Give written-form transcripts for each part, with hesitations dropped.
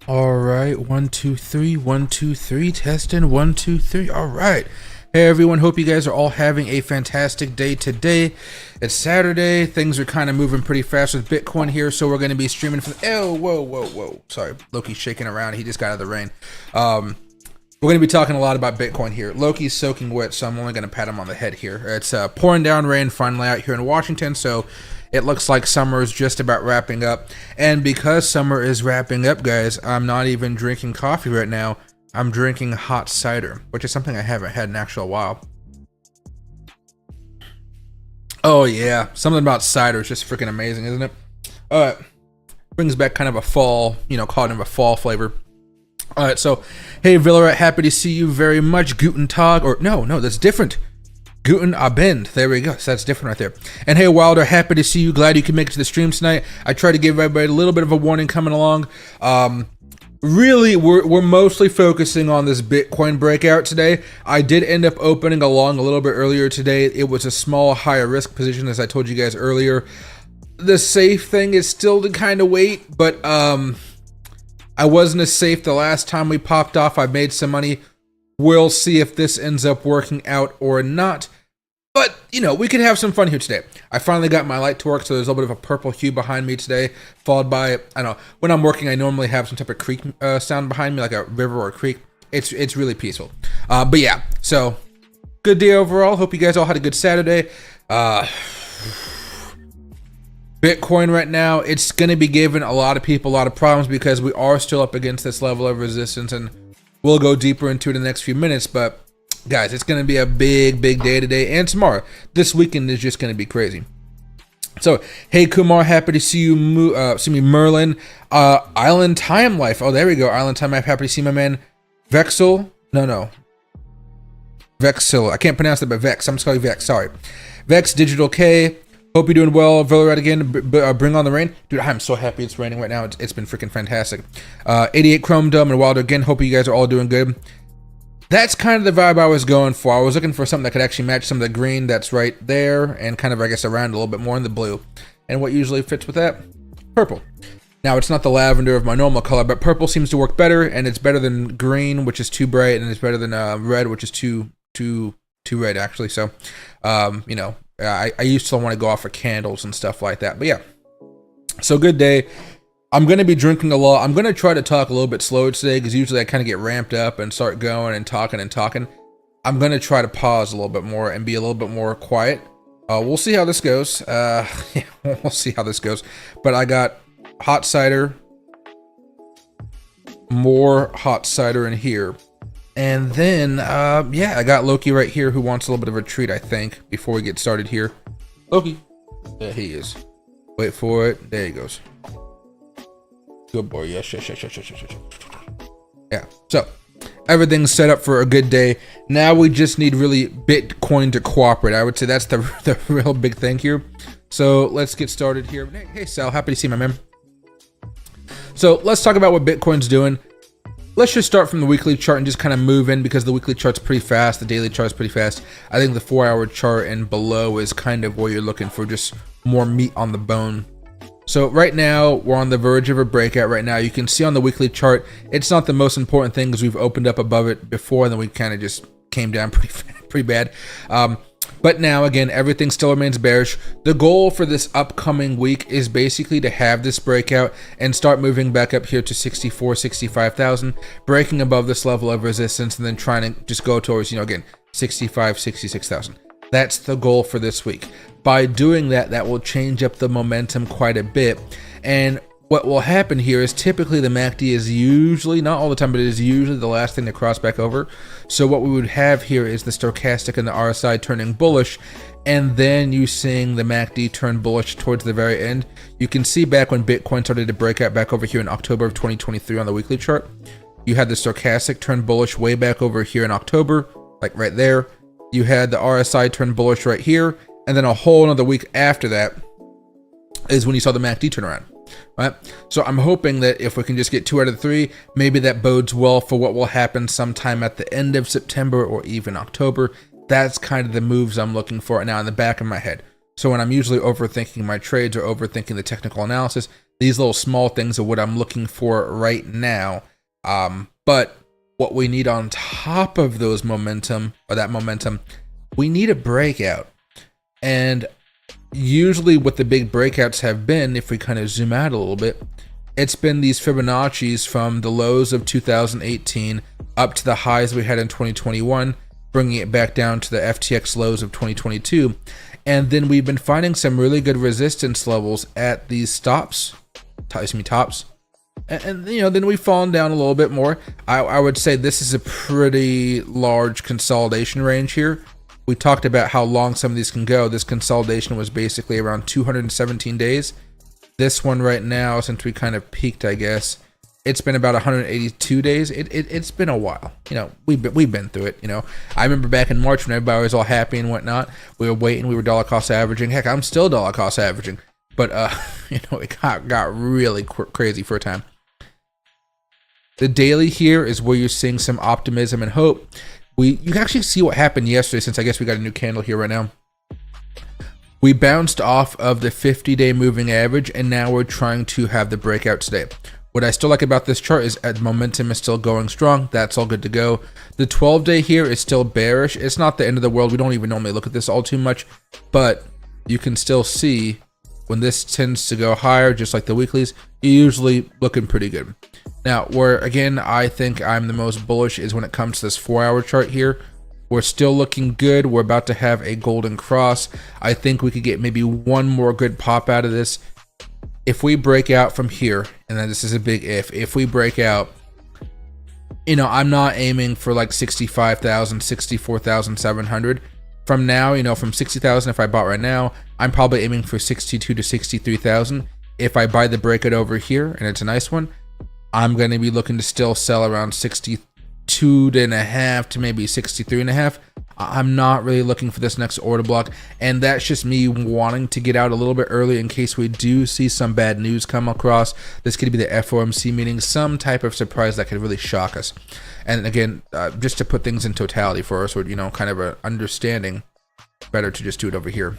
All right, 1 2 3, 1 2 3, testing 1 2 3. All right, hey everyone, hope you guys are all having a fantastic day today. It's Saturday, things are kind of moving pretty fast with Bitcoin here, so we're going to be streaming from. Oh, whoa! Sorry, Loki's shaking around. He just got out of the rain. We're going to be talking a lot about Bitcoin here. Loki's soaking wet, so I'm only going to pat him on the head here. It's pouring down rain finally out here in Washington, so it looks like summer is just about wrapping up. And because summer is wrapping up, guys, I'm not even drinking coffee right now. I'm drinking hot cider, which is something I haven't had in actual while. Oh yeah, something about cider is just freaking amazing, isn't it? Brings back kind of a fall, kind of a fall flavor. All right, so, hey, Villaret, happy to see you very much. Guten Tag, or no, that's different. Guten Abend, there we go, so that's different right there. And hey, Wilder, happy to see you. Glad you can make it to the stream tonight. I tried to give everybody a little bit of a warning coming along. Really, we're mostly focusing on this Bitcoin breakout today. I did end up opening along a little bit earlier today. It was a small, higher risk position, as I told you guys earlier. The safe thing is still to kind of wait, but I wasn't as safe the last time we popped off. I made some money. We'll see if this ends up working out or not. But, we could have some fun here today. I finally got my light to work, so there's a little bit of a purple hue behind me today, followed by, I don't know, when I'm working, I normally have some type of creek sound behind me, like a river or a creek. It's really peaceful. But yeah, so good day overall. Hope you guys all had a good Saturday. Bitcoin right now, it's going to be giving a lot of people a lot of problems because we are still up against this level of resistance, and we'll go deeper into it in the next few minutes. But guys, it's going to be a big day today and tomorrow. This weekend is just going to be crazy. So, hey Kumar, happy to see you. See me, Merlin. Island Time Life. Oh, there we go. Island Time Life. Happy to see my man Vexel. No. Vexil. I can't pronounce it, but Vex. I'm just calling you Vex. Sorry. Vex Digital K. Hope you're doing well. Villaret again. Bring on the rain. Dude, I'm so happy it's raining right now. It's been freaking fantastic. 88 Chrome Dome and Wilder again. Hope you guys are all doing good. That's kind of the vibe I was going for. I was looking for something that could actually match some of the green that's right there and kind of, I guess, around a little bit more in the blue. And what usually fits with that? Purple. Now, it's not the lavender of my normal color, but purple seems to work better, and it's better than green, which is too bright, and it's better than red, which is too red, actually. So, I used to want to go off for candles and stuff like that. But yeah, so good day. I'm going to be drinking a lot. I'm going to try to talk a little bit slow today because usually I kind of get ramped up and start going and talking. I'm going to try to pause a little bit more and be a little bit more quiet. We'll see how this goes. We'll see how this goes. But I got hot cider, more hot cider in here. And then, I got Loki right here who wants a little bit of a treat, I think, before we get started here. Loki. There he is. Wait for it. There he goes. Good boy. Yes. Yeah. So, everything's set up for a good day. Now we just need really Bitcoin to cooperate. I would say that's the real big thing here. So, let's get started here. Hey, Sal. Happy to see you, my man. So, let's talk about what Bitcoin's doing. Let's just start from the weekly chart and just kind of move in because the weekly chart's pretty fast. The daily chart's pretty fast. I think the 4-hour chart and below is kind of where you're looking for just more meat on the bone. So right now, we're on the verge of a breakout right now. You can see on the weekly chart, it's not the most important thing because we've opened up above it before and then we kind of just came down pretty bad. But now, again, everything still remains bearish. The goal for this upcoming week is basically to have this breakout and start moving back up here to 64, 65,000, breaking above this level of resistance and then trying to just go towards, again, 65, 66,000. That's the goal for this week. By doing that, that will change up the momentum quite a bit. And what will happen here is typically the MACD is usually, not all the time, but it is usually the last thing to cross back over. So what we would have here is the stochastic and the RSI turning bullish, and then you seeing the MACD turn bullish towards the very end. You can see back when Bitcoin started to break out back over here in October of 2023 on the weekly chart, you had the stochastic turn bullish way back over here in October, like right there. You had the RSI turn bullish right here, and then a whole another week after that is when you saw the MACD turn around. Right? So I'm hoping that if we can just get 2 out of the 3, maybe that bodes well for what will happen sometime at the end of September or even October. That's kind of the moves I'm looking for now in the back of my head. So when I'm usually overthinking my trades or overthinking the technical analysis, These little small things are what I'm looking for right now. But what we need on top of those momentum, or that momentum, we need a breakout. And usually what the big breakouts have been, if we kind of zoom out a little bit, it's been these Fibonacci's from the lows of 2018 up to the highs we had in 2021, bringing it back down to the FTX lows of 2022. And then we've been finding some really good resistance levels at these tops. And then we've fallen down a little bit more. I would say this is a pretty large consolidation range here. We talked about how long some of these can go. This consolidation was basically around 217 days. This one right now, since we kind of peaked, I guess, it's been about 182 days. It's been a while. We've been through it. I remember back in March when everybody was all happy and whatnot. We were waiting. We were dollar cost averaging. Heck, I'm still dollar cost averaging. But it got really crazy for a time. The daily here is where you're seeing some optimism and hope. You can actually see what happened yesterday, since I guess we got a new candle here right now. We bounced off of the 50-day moving average, and now we're trying to have the breakout today. What I still like about this chart is momentum is still going strong. That's all good to go. The 12-day here is still bearish. It's not the end of the world. We don't even normally look at this all too much, but you can still see when this tends to go higher, just like the weeklies, you're usually looking pretty good. Now, where again, I think I'm the most bullish is when it comes to this 4-hour chart here. We're still looking good. We're about to have a golden cross. I think we could get maybe one more good pop out of this. If we break out from here, and then this is a big if we break out, I'm not aiming for like 65,000, 64,700. From now, from 60,000, if I bought right now, I'm probably aiming for 62 to 63,000. If I buy the breakout over here, and it's a nice one, I'm going to be looking to still sell around 62.5 to maybe 63.5. I'm not really looking for this next order block, and that's just me wanting to get out a little bit early in case we do see some bad news come across. This could be the FOMC meeting, some type of surprise that could really shock us. And again, just to put things in totality for us, or kind of an understanding, better to just do it over here.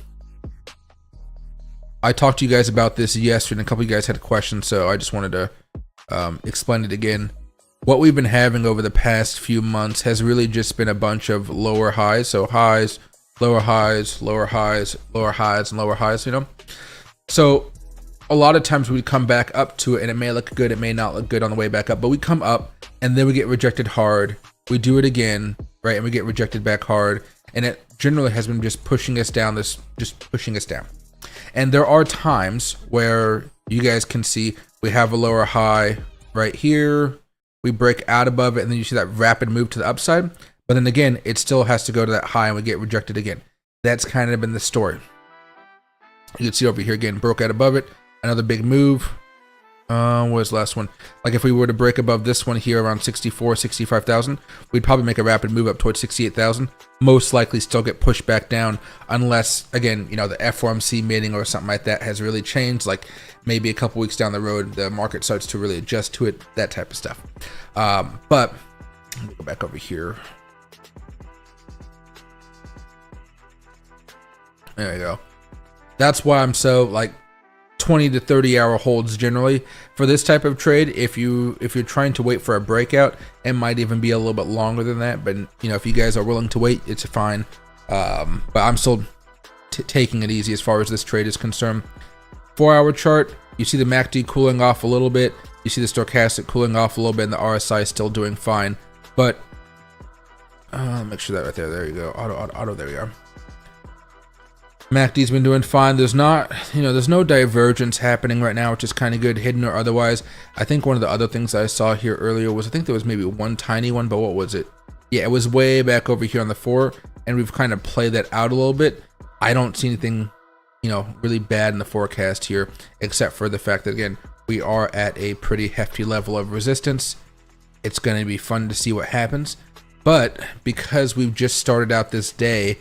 I talked to you guys about this yesterday, and a couple of you guys had questions, so I just wanted to explain it again. What we've been having over the past few months has really just been a bunch of lower highs. So highs, lower highs, lower highs, lower highs, and lower highs, So a lot of times we come back up to it, and it may look good, it may not look good on the way back up, but we come up and then we get rejected hard. We do it again, right? And we get rejected back hard. And it generally has been just pushing us down, just pushing us down. And there are times where you guys can see we have a lower high right here. We break out above it, and then you see that rapid move to the upside. But then again, it still has to go to that high, and we get rejected again. That's kind of been the story. You can see over here again, broke out above it. Another big move. What was the last one? Like if we were to break above this one here around 64, 65,000, we'd probably make a rapid move up towards 68,000. Most likely still get pushed back down unless, again, the FOMC meeting or something like that has really changed. Like maybe a couple weeks down the road, the market starts to really adjust to it, that type of stuff. But let me go back over here. There we go. That's why I'm so 20 to 30 hour holds generally for this type of trade. If you're trying to wait for a breakout, it might even be a little bit longer than that, but if you guys are willing to wait, it's fine. But I'm still taking it easy as far as this trade is concerned. 4-hour chart, you see the MACD cooling off a little bit, you see the stochastic cooling off a little bit, and the RSI still doing fine. But make sure that right there you go, auto, there we are. MACD's been doing fine. There's no divergence happening right now, which is kind of good, hidden or otherwise. I think one of the other things I saw here earlier was, I think there was maybe one tiny one, but what was it? Yeah, it was way back over here on the 4, and we've kind of played that out a little bit. I don't see anything, really bad in the forecast here, except for the fact that, again, we are at a pretty hefty level of resistance. It's going to be fun to see what happens. But because we've just started out this day,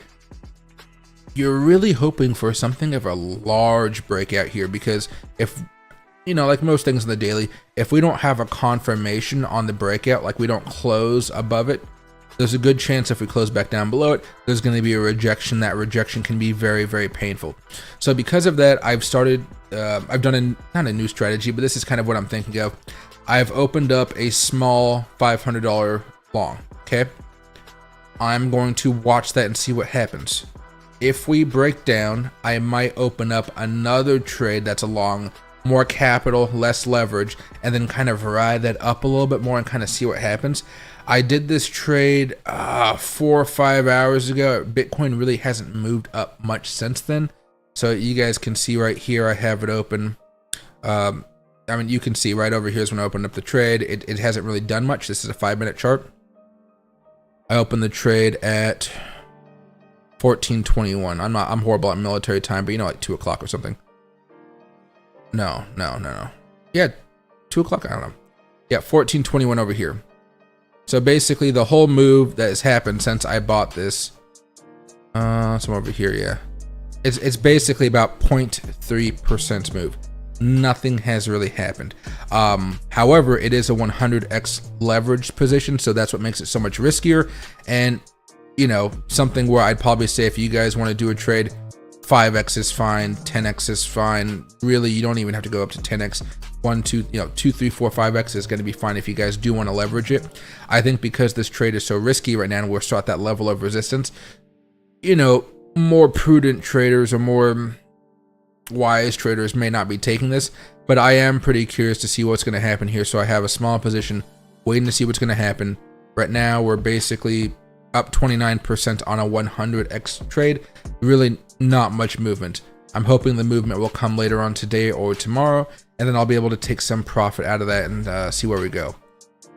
you're really hoping for something of a large breakout here, because if, like most things in the daily, if we don't have a confirmation on the breakout, like we don't close above it, there's a good chance if we close back down below it, there's going to be a rejection. That rejection can be very, very painful. So because of that, I've started, I've done not a new strategy, but this is kind of what I'm thinking of. I've opened up a small $500 long, okay? I'm going to watch that and see what happens. If we break down, I might open up another trade that's a long, more capital, less leverage, and then kind of ride that up a little bit more and kind of see what happens. I did this trade 4 or 5 hours ago. Bitcoin really hasn't moved up much since then. So you guys can see right here, I have it open. I mean, you can see right over here is when I opened up the trade. It hasn't really done much. This is a 5-minute chart. I opened the trade at 14:21. I'm horrible at military time, but you know, like 2 o'clock or something. No. Yeah, 2 o'clock. I don't know. Yeah, 14:21 over here. So basically, the whole move that has happened since I bought this, some over here, yeah, it's basically about 0.3% move. Nothing has really happened. However, it is a 100x leveraged position, so that's what makes it so much riskier. And you know, something where I'd probably say if you guys want to do a trade, 5x is fine, 10x is fine. Really, you don't even have to go up to 10x. 1, 2, 2, 3, 4, 5x is going to be fine if you guys do want to leverage it. I think because this trade is so risky right now and we're still at that level of resistance, you know, more prudent traders or more wise traders may not be taking this, but I am pretty curious to see what's going to happen here. So I have a small position waiting to see what's going to happen. Right now, we're basically up 29% on a 100x trade. Really not much movement. I'm hoping the movement will come later on today or tomorrow, and then I'll be able to take some profit out of that and see where we go.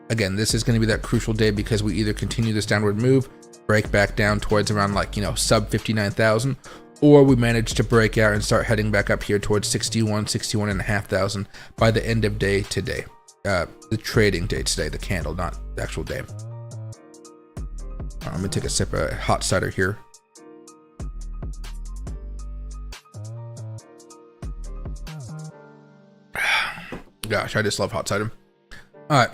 Again, this is going to be that crucial day because we either continue this downward move, break back down towards around like, sub 59,000, or we manage to break out and start heading back up here towards 61,500 by the end of day today. The trading day today, the candle, not the actual day. I'm gonna take a sip of hot cider here. Gosh, I just love hot cider. All right.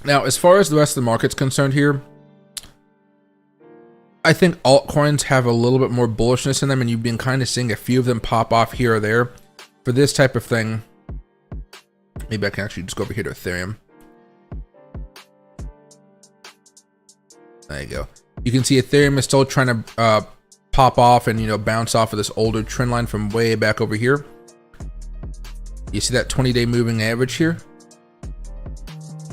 Now, as far as the rest of the market's concerned here, I think altcoins have a little bit more bullishness in them, and you've been kind of seeing a few of them pop off here or there. For this type of thing, maybe I can actually just go over here to Ethereum. There you go. You can see Ethereum is still trying to pop off and bounce off of this older trend line from way back over here. You see that 20-day moving average here?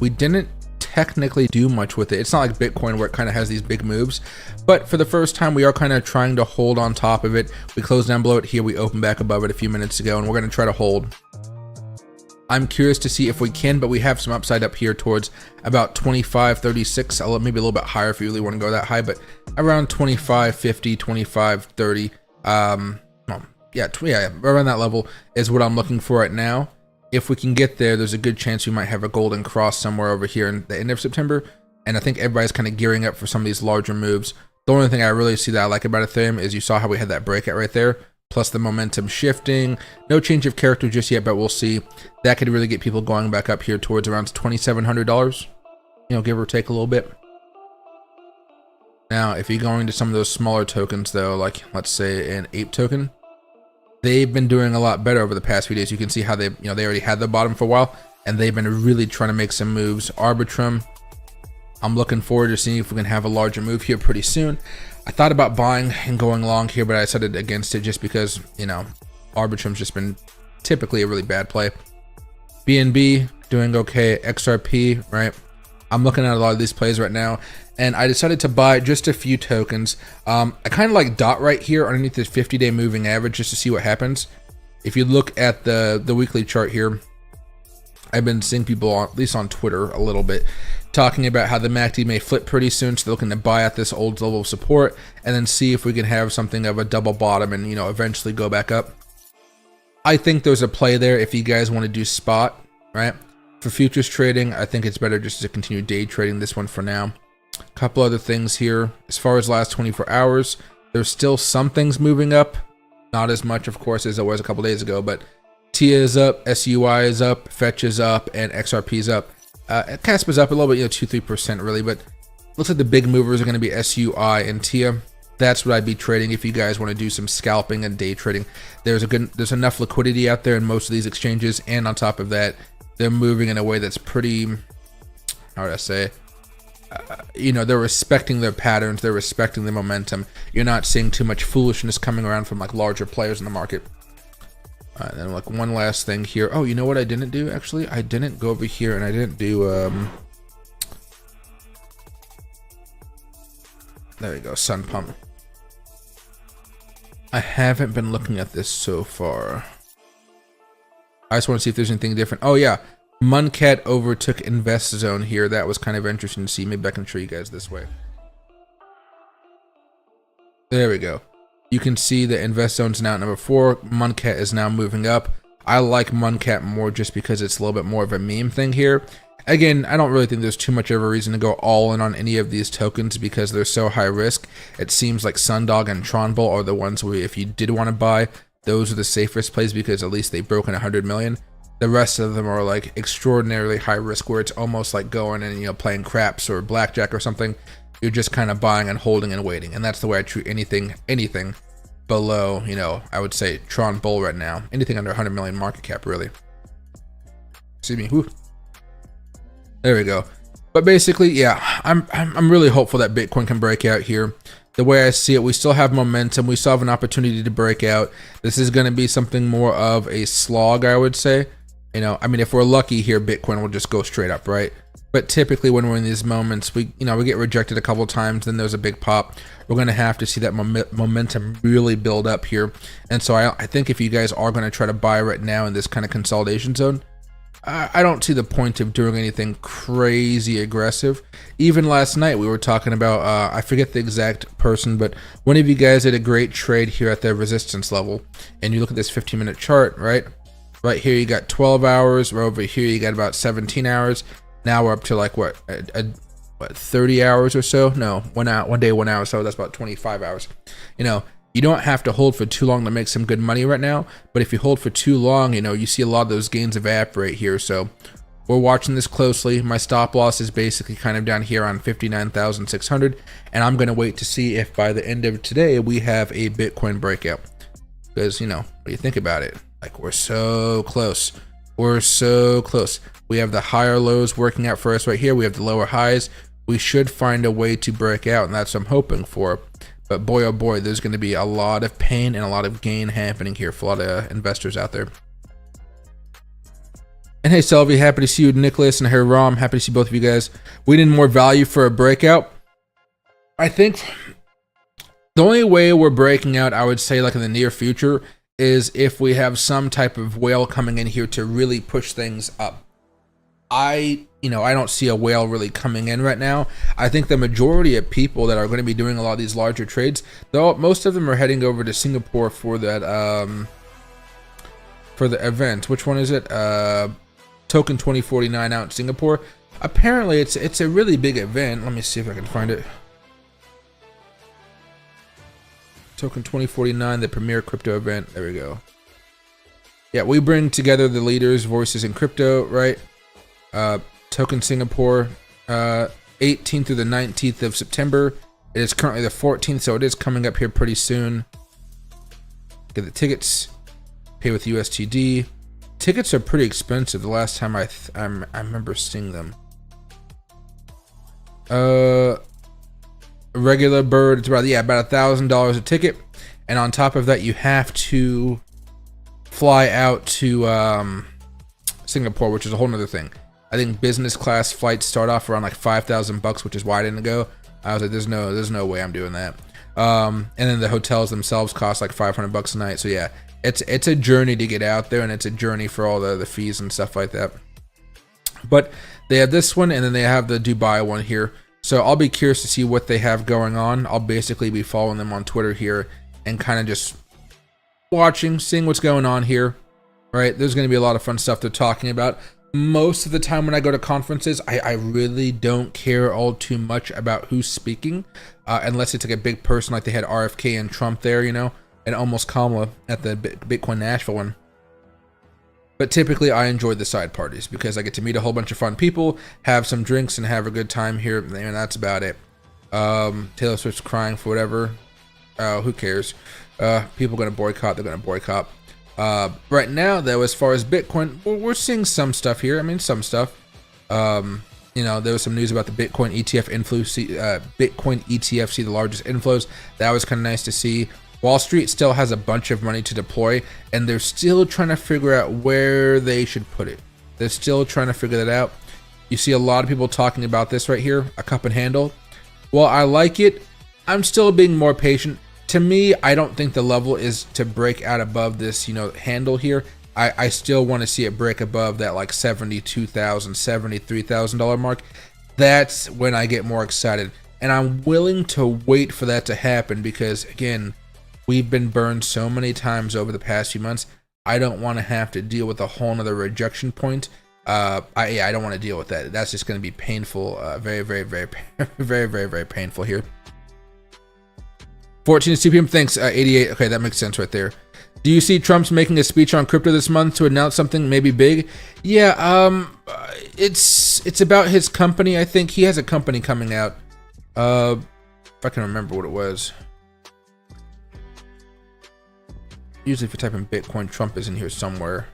We didn't technically do much with it. It's not like Bitcoin where it kind of has these big moves, but for the first time we are kind of trying to hold on top of it. We closed down below it here, we opened back above it a few minutes ago, and we're going to try to hold. I'm curious to see if we can, but we have some upside up here towards about 25.36, maybe a little bit higher if you really want to go that high, but around 25.50, 25.30. Yeah, around that level is what I'm looking for right now. If we can get there, there's a good chance we might have a golden cross somewhere over here in the end of September. And I think everybody's kind of gearing up for some of these larger moves. The only thing I really see that I like about Ethereum is you saw how we had that breakout right there, plus the momentum shifting. No change of character just yet, but we'll see. That could really get people going back up here towards around $2,700, give or take a little bit. Now, if you're going to some of those smaller tokens though, like let's say an ape token, they've been doing a lot better over the past few days. You can see how they already had the bottom for a while, and they've been really trying to make some moves. Arbitrum, I'm looking forward to seeing if we can have a larger move here pretty soon. I thought about buying and going long here, but I decided against it just because, Arbitrum's just been typically a really bad play. BNB doing okay. XRP, right? I'm looking at a lot of these plays right now, and I decided to buy just a few tokens. I kind of like dot right here underneath this 50-day moving average just to see what happens. If you look at the weekly chart here, I've been seeing people, at least on Twitter a little bit, talking about how the MACD may flip pretty soon, so they're looking to buy at this old level of support and then see if we can have something of a double bottom and eventually go back up. I think there's a play there if you guys want to do spot, right? For futures trading, I think it's better just to continue day trading this one for now. A couple other things here. As far as last 24 hours, there's still some things moving up. Not as much, of course, as it was a couple days ago, but TIA is up, SUI is up, Fetch is up, and XRP is up. CASP is up a little bit, 2-3% really, but Looks like the big movers are going to be SUI and TIA. That's what I'd be trading if you guys want to do some scalping and day trading. There's enough liquidity out there in most of these exchanges, and on top of that, they're moving in a way that's pretty, how would I say, you know, they're respecting their patterns, they're respecting the momentum. You're not seeing too much foolishness coming around from like larger players in the market. And then like one last thing here. Oh, you know what I didn't do actually? I didn't go over here and I didn't do there we go, Sun Pump. I haven't been looking at this so far. I just want to see if there's anything different. Oh yeah, Muncat overtook Invest Zone here. That was kind of interesting to see. Maybe I can show you guys this way. There we go. You can see the Invest Zone's now at number 4. Muncat is now moving up. I like Muncat more just because it's a little bit more of a meme thing here. Again, I don't really think there's too much of a reason to go all in on any of these tokens because they're so high risk. It seems like Sundog and Tronbull are the ones where if you did want to buy, those are the safest plays because at least they've broken 100 million. The rest of them are like extraordinarily high risk where it's almost like going and, you know, playing craps or blackjack or something. You're just kind of buying and holding and waiting. And that's the way I treat anything below, you know, I would say Tronbull right now. Anything under 100 million market cap, really. See me, whoo. There we go. But basically, yeah, I'm really hopeful that Bitcoin can break out here. The way I see it, we still have momentum. We still have an opportunity to break out. This is going to be something more of a slog, I would say. You know, I mean, if we're lucky here, Bitcoin will just go straight up, right? But typically when we're in these moments, we get rejected a couple times, then there's a big pop. We're going to have to see that momentum really build up here. And so I think if you guys are going to try to buy right now in this kind of consolidation zone, I don't see the point of doing anything crazy aggressive. Even last night we were talking about, I forget the exact person, but one of you guys did a great trade here at the resistance level. And you look at this 15-minute chart, right? Right here you got 12 hours. Right over here you got about 17 hours. Now we're up to like what 30 hours or so? No, 1 day, 1 hour. So that's about 25 hours. You know, you don't have to hold for too long to make some good money right now. But if you hold for too long, you know, you see a lot of those gains evaporate here. So we're watching this closely. My stop loss is basically kind of down here on 59,600. And I'm going to wait to see if by the end of today we have a Bitcoin breakout. Because, you know, what do you think about it? Like, we're so close. We're so close. We have the higher lows working out for us right here. We have the lower highs. We should find a way to break out, and that's what I'm hoping for. But boy, oh boy, there's going to be a lot of pain and a lot of gain happening here for a lot of investors out there. And hey, Selvey, happy to see you. Nicholas and Ram, happy to see both of you guys. We need more value for a breakout. I think the only way we're breaking out, I would say, like in the near future, is if we have some type of whale coming in here to really push things up. I don't see a whale really coming in right now. I think the majority of people that are going to be doing a lot of these larger trades, though most of them are heading over to Singapore for that for the event. Which one is it? Token 2049 out in Singapore. Apparently it's a really big event. Let me see if I can find it. Token 2049, the premier crypto event. There we go. Yeah, we bring together the leaders, voices in crypto, right? Token Singapore, 18th through the 19th of September. It is currently the 14th, so it is coming up here pretty soon. Get the tickets. Pay with USTD. Tickets are pretty expensive. The last time I remember seeing them. Regular bird, it's about $1,000 a ticket, and on top of that, you have to fly out to Singapore, which is a whole nother thing. I think business class flights start off around like $5,000, which is why I didn't go. I was like, there's no way I'm doing that. And then the hotels themselves cost like $500 a night. So yeah, it's a journey to get out there, and it's a journey for all the fees and stuff like that. But they have this one, and then they have the Dubai one here. So I'll be curious to see what they have going on. I'll basically be following them on Twitter here and kind of just watching, seeing what's going on here, right? There's going to be a lot of fun stuff they're talking about. Most of the time when I go to conferences, I really don't care all too much about who's speaking, unless it's like a big person like they had RFK and Trump there, you know, and almost Kamala at the Bitcoin Nashville one. But typically I enjoy the side parties because I get to meet a whole bunch of fun people, have some drinks, and have a good time here, and that's about it. Taylor Swift's crying for whatever. Who cares? People gonna boycott. They're gonna boycott. Right now, though, as far as Bitcoin, we're seeing some stuff here. I mean, some stuff. There was some news about the Bitcoin ETF inflows. Bitcoin ETF see the largest inflows. That was kind of nice to see. Wall Street still has a bunch of money to deploy, and they're still trying to figure out where they should put it. They're still trying to figure that out. You see a lot of people talking about this right here, a cup and handle. Well, I like it. I'm still being more patient. To me, I don't think the level is to break out above this, handle here. I still want to see it break above that like $72,000, $73,000 mark. That's when I get more excited. And I'm willing to wait for that to happen because, again, we've been burned so many times over the past few months. I don't want to have to deal with a whole nother rejection point. I don't want to deal with that. That's just going to be painful. Very, very, very, very, very, very painful here. 14 to 2 p.m. Thanks, 88. Okay, that makes sense right there. Do you see Trump's making a speech on crypto this month to announce something maybe big? Yeah, it's about his company. I think he has a company coming out. If I can remember what it was. Usually if you type in Bitcoin, Trump is in here somewhere.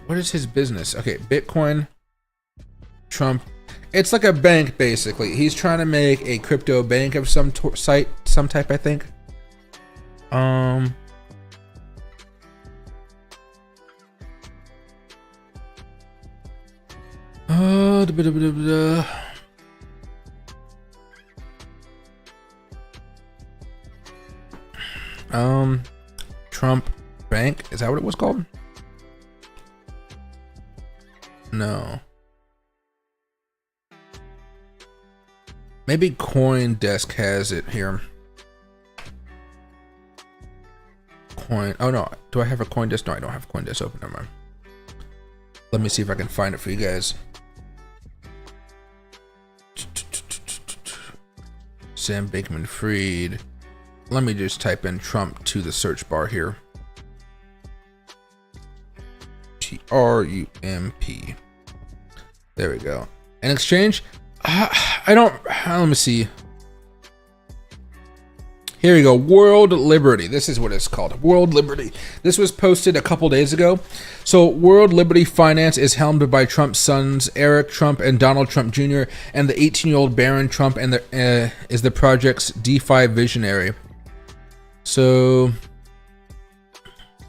What is his business? Okay, Bitcoin, Trump. It's like a bank, basically. He's trying to make a crypto bank of some type, I think. Trump Bank. Is that what it was called? No. Maybe CoinDesk has it here. Oh no, do I have a CoinDesk? No, I don't have CoinDesk open. Never mind. Let me see if I can find it for you guys. Sam Bankman-Fried. Let me just type in Trump to the search bar here. Trump. There we go. An exchange? Let me see. Here we go. World Liberty. This is what it's called. World Liberty. This was posted a couple days ago. So World Liberty Finance is helmed by Trump's sons, Eric Trump and Donald Trump Jr., and the 18-year-old Barron Trump and is the project's DeFi visionary. So,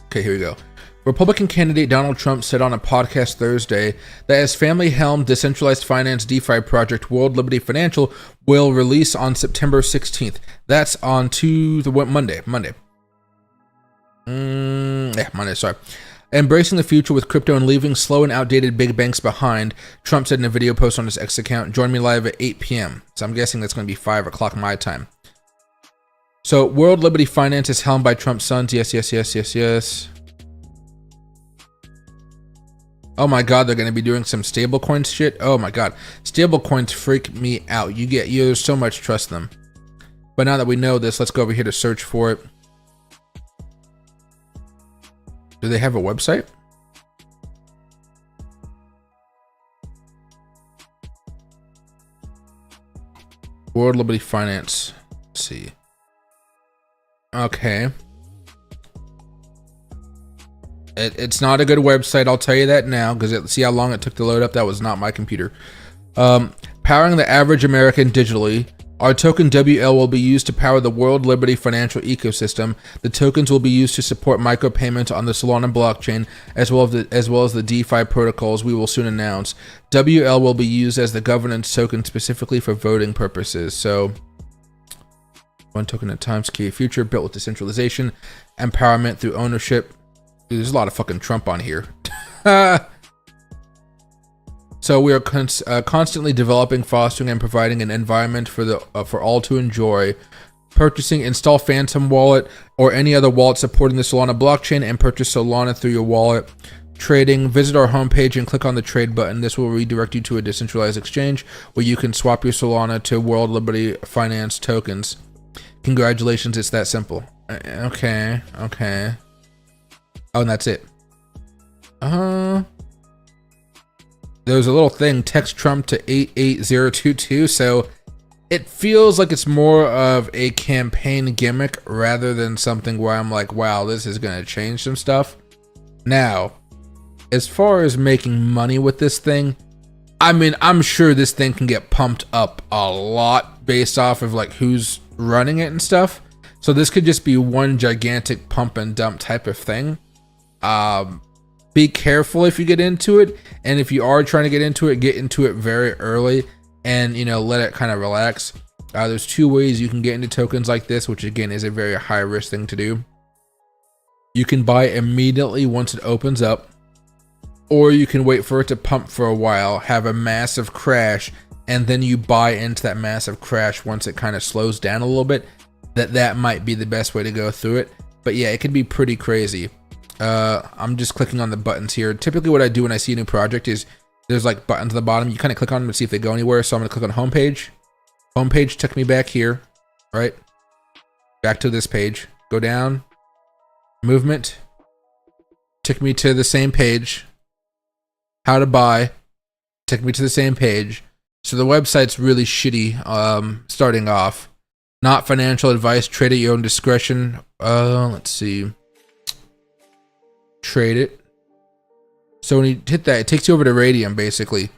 okay, here we go. Republican candidate Donald Trump said on a podcast Thursday that his family-helmed decentralized finance DeFi project World Liberty Financial will release on September 16th. That's on Monday. Monday, sorry. Embracing the future with crypto and leaving slow and outdated big banks behind, Trump said in a video post on his X account, "Join me live at 8 p.m. So I'm guessing that's going to be 5 o'clock my time. So World Liberty Finance is helmed by Trump's sons. Yes. Oh my god, they're going to be doing some stablecoin shit. Oh my god. Stablecoins freak me out. There's so much trust in them. But now that we know this, let's go over here to search for it. Do they have a website? World Liberty Finance. Let's see. Okay. It's not a good website, I'll tell you that now, because see how long it took to load up? That was not my computer. Powering the average American digitally. Our token WL will be used to power the World Liberty financial ecosystem. The tokens will be used to support micropayments on the Solana blockchain, as well as the DeFi protocols we will soon announce. WL will be used as the governance token specifically for voting purposes. So, one token at a time, secure future, built with decentralization, empowerment through ownership. Dude, there's a lot of fucking Trump on here. So we are constantly developing, fostering, and providing an environment for all to enjoy. Purchasing, install Phantom Wallet or any other wallet supporting the Solana blockchain, and purchase Solana through your wallet. Trading, visit our homepage and click on the trade button. This will redirect you to a decentralized exchange where you can swap your Solana to World Liberty Finance tokens. Congratulations, it's that simple. Okay. Oh, and that's it. They there was a little thing, text Trump to 88022. So it feels like it's more of a campaign gimmick rather than something where I'm like, wow, this is going to change some stuff. Now, as far as making money with this thing, I mean, I'm sure this thing can get pumped up a lot based off of like who's running it and stuff. So this could just be one gigantic pump and dump type of thing. Be careful if you get into it, and if you are trying to get into it very early, and you know, let it kind of relax. There's two ways you can get into tokens like this, which again is a very high risk thing to do. You can buy immediately once it opens up, or you can wait for it to pump for a while, have a massive crash, and then you buy into that massive crash once it kind of slows down a little bit. That might be the best way to go through it. But yeah, it can be pretty crazy. I'm just clicking on the buttons here. Typically what I do when I see a new project is there's like buttons at the bottom. You kind of click on them to see if they go anywhere. So I'm going to click on homepage. Homepage took me back here, right? Back to this page. Go down. Movement. Took me to the same page. How to buy. Took me to the same page. So the website's really shitty starting off. Not financial advice. Trade at your own discretion. Let's see. Trade it. So when you hit that, it takes you over to Radium basically.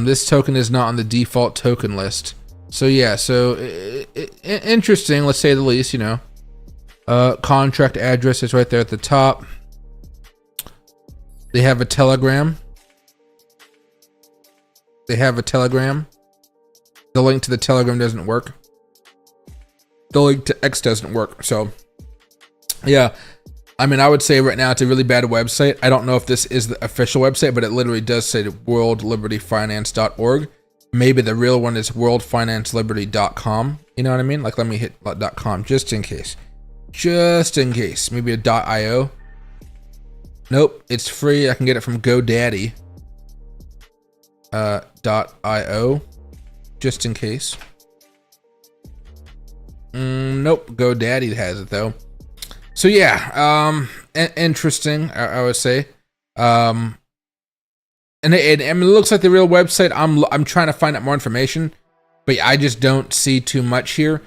This token is not on the default token list. So yeah, so interesting, let's say the least, you know. Contract address is right there at the top. They have a Telegram. The link to the Telegram doesn't work. The link to X doesn't work. So yeah, I mean, I would say right now it's a really bad website. I don't know if this is the official website, but it literally does say worldlibertyfinance.org. Maybe the real one is worldfinanceliberty.com. You know what I mean? Like, let me hit .com just in case. Just in case. Maybe a .io. Nope, it's free. I can get it from GoDaddy. .io. Just in case. Nope, GoDaddy has it though. So yeah, interesting, I would say. And it looks like the real website. I'm trying to find out more information, but I just don't see too much here.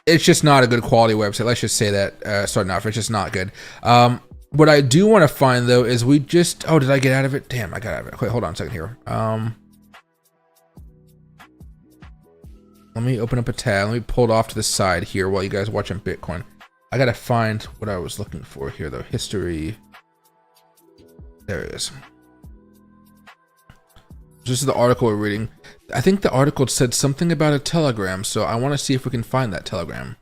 It's just not a good quality website. Let's just say that starting off, it's just not good. What I do want to find though is oh, did I get out of it? Damn, I got out of it. Wait, hold on a second here. Let me open up a tab. Let me pull it off to the side here while you guys are watching Bitcoin. I gotta find what I was looking for here though. History. There it is. This is the article we're reading. I think the article said something about a Telegram, so I want to see if we can find that Telegram.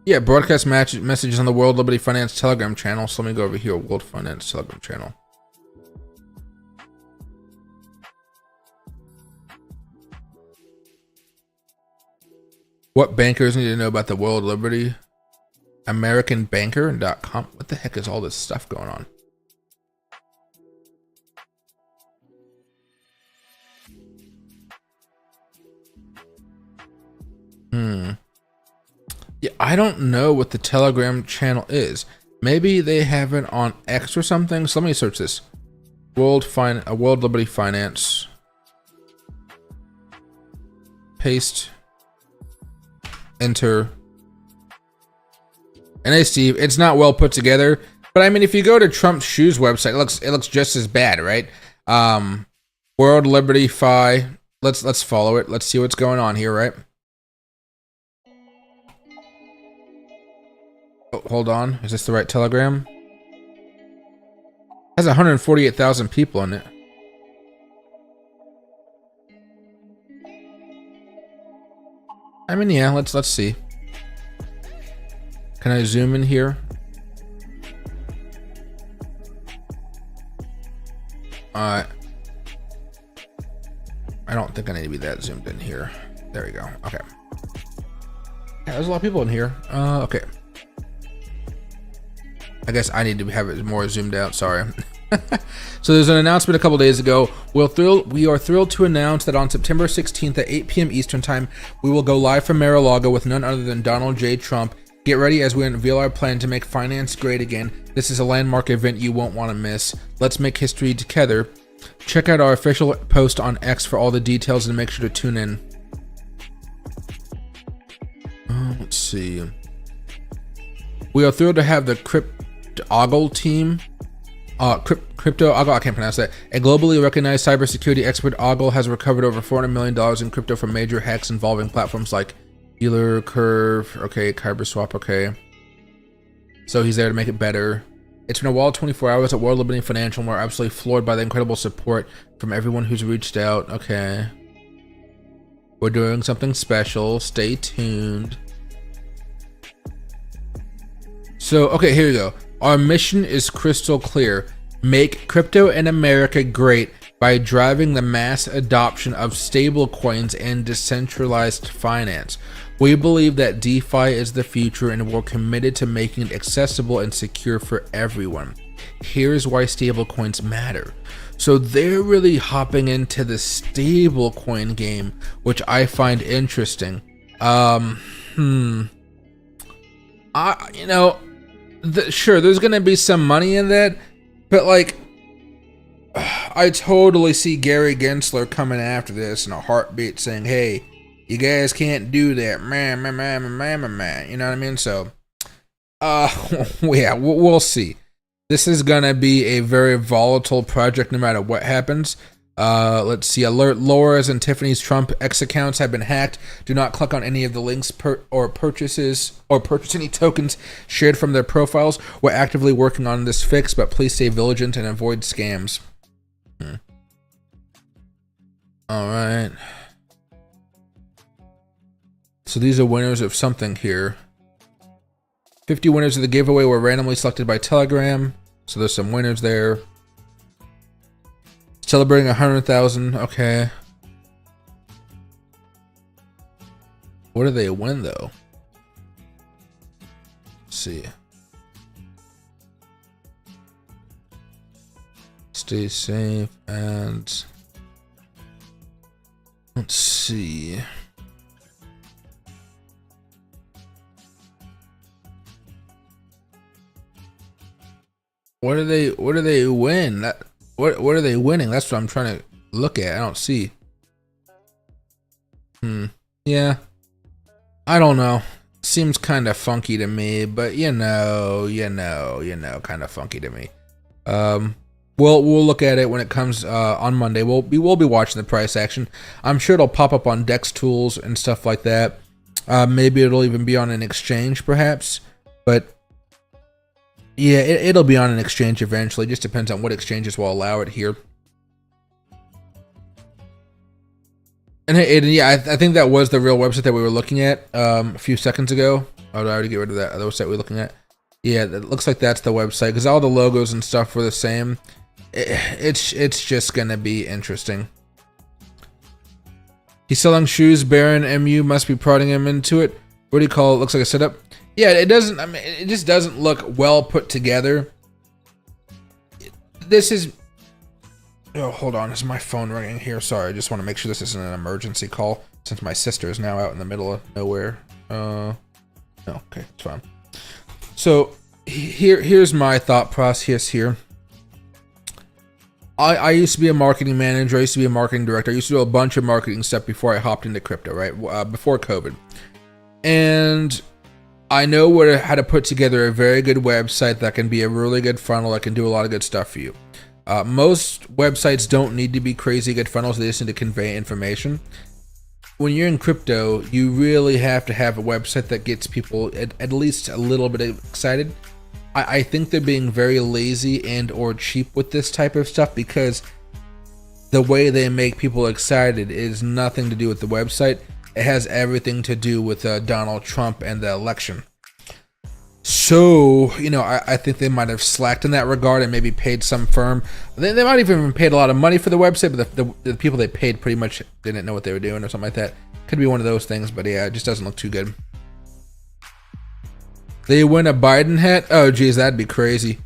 Yeah, broadcast messages on the World Liberty Finance Telegram channel. So let me go over here, World Finance Telegram channel. What bankers need to know about the World Liberty? AmericanBanker.com. What the heck is all this stuff going on? Yeah, I don't know what the Telegram channel is. Maybe they have it on X or something. So let me search this. World Liberty Finance. Paste. Enter. And hey, Steve, it's not well put together, but I mean, if you go to Trump's shoes website, it looks just as bad, right? World Liberty Fi. Let's follow it. Let's see what's going on here, right? Oh, hold on. Is this the right Telegram? It has 148,000 people in it. I mean, yeah, let's see. Can I zoom in here? I don't think I need to be that zoomed in here. There we go. Okay. Yeah, there's a lot of people in here. Okay. I guess I need to have it more zoomed out. Sorry. So there's an announcement a couple days ago. We are thrilled to announce that on September 16th at 8 p.m. Eastern Time, we will go live from Mar-a-Lago with none other than Donald J. Trump. Get ready as we unveil our plan to make finance great again. This is a landmark event you won't want to miss. Let's make history together. Check out our official post on X for all the details and make sure to tune in. Let's see. We are thrilled to have the Crypto team. Crypto Ogle, I can't pronounce that. A globally recognized cybersecurity expert, Ogle has recovered over $400 million in crypto from major hacks involving platforms like Euler, Curve, okay, KyberSwap, okay. So he's there to make it better. It's been a wild 24 hours at World Liberty Financial, and we're absolutely floored by the incredible support from everyone who's reached out. Okay. We're doing something special. Stay tuned. So, okay, here we go. Our mission is crystal clear. Make crypto in America great by driving the mass adoption of stablecoins and decentralized finance. We believe that DeFi is the future, and we're committed to making it accessible and secure for everyone. Here's why stablecoins matter. So they're really hopping into the stablecoin game, which I find interesting. Sure, there's gonna be some money in that, but like, I totally see Gary Gensler coming after this in a heartbeat, saying, "Hey, you guys can't do that, man. You know what I mean?" So, yeah, we'll see. This is gonna be a very volatile project, no matter what happens. Let's see. Alert: Laura's and Tiffany's Trump X accounts have been hacked. Do not click on any of the links or purchase any tokens shared from their profiles. We're actively working on this fix, but please stay vigilant and avoid scams. All right. So these are winners of something here. 50 winners of the giveaway were randomly selected by Telegram. So there's some winners there. Celebrating 100,000. Okay. What do they win though? Let's see. Stay safe and let's see. What do they win? What are they winning? That's what I'm trying to look at. I don't see. Yeah. I don't know. Seems kind of funky to me, but you know, kind of funky to me. We'll look at it when it comes on Monday. We'll be watching the price action. I'm sure it'll pop up on Dex tools and stuff like that. Maybe it'll even be on an exchange, perhaps. But yeah, it'll be on an exchange eventually. Just depends on what exchanges will allow it here. And yeah, I think that was the real website that we were looking at a few seconds ago. Oh, did I already get rid of that other website we were looking at? Yeah, it looks like that's the website because all the logos and stuff were the same. It's just gonna be interesting. He's selling shoes. Baron MU must be prodding him into it. What do you call it? Looks like a setup. Yeah, it doesn't. I mean, it just doesn't look well put together. This is. Oh, hold on. Is my phone ringing here? Sorry, I just want to make sure this isn't an emergency call since my sister is now out in the middle of nowhere. No, okay, it's fine. So here's my thought process here. I used to be a marketing manager. I used to be a marketing director. I used to do a bunch of marketing stuff before I hopped into crypto, right? Before COVID, and I know how to put together a very good website that can be a really good funnel that can do a lot of good stuff for you. Most websites don't need to be crazy good funnels. They just need to convey information. When you're in crypto, you really have to have a website that gets people at least a little bit excited. I think they're being very lazy and or cheap with this type of stuff because the way they make people excited is nothing to do with the website. It has everything to do with Donald Trump and the election. So, you know, I think they might have slacked in that regard and maybe paid some firm. They might have even paid a lot of money for the website, but the people they paid pretty much didn't know what they were doing or something like that. Could be one of those things, but yeah, it just doesn't look too good. They win a Biden hat? Oh, geez, that'd be crazy.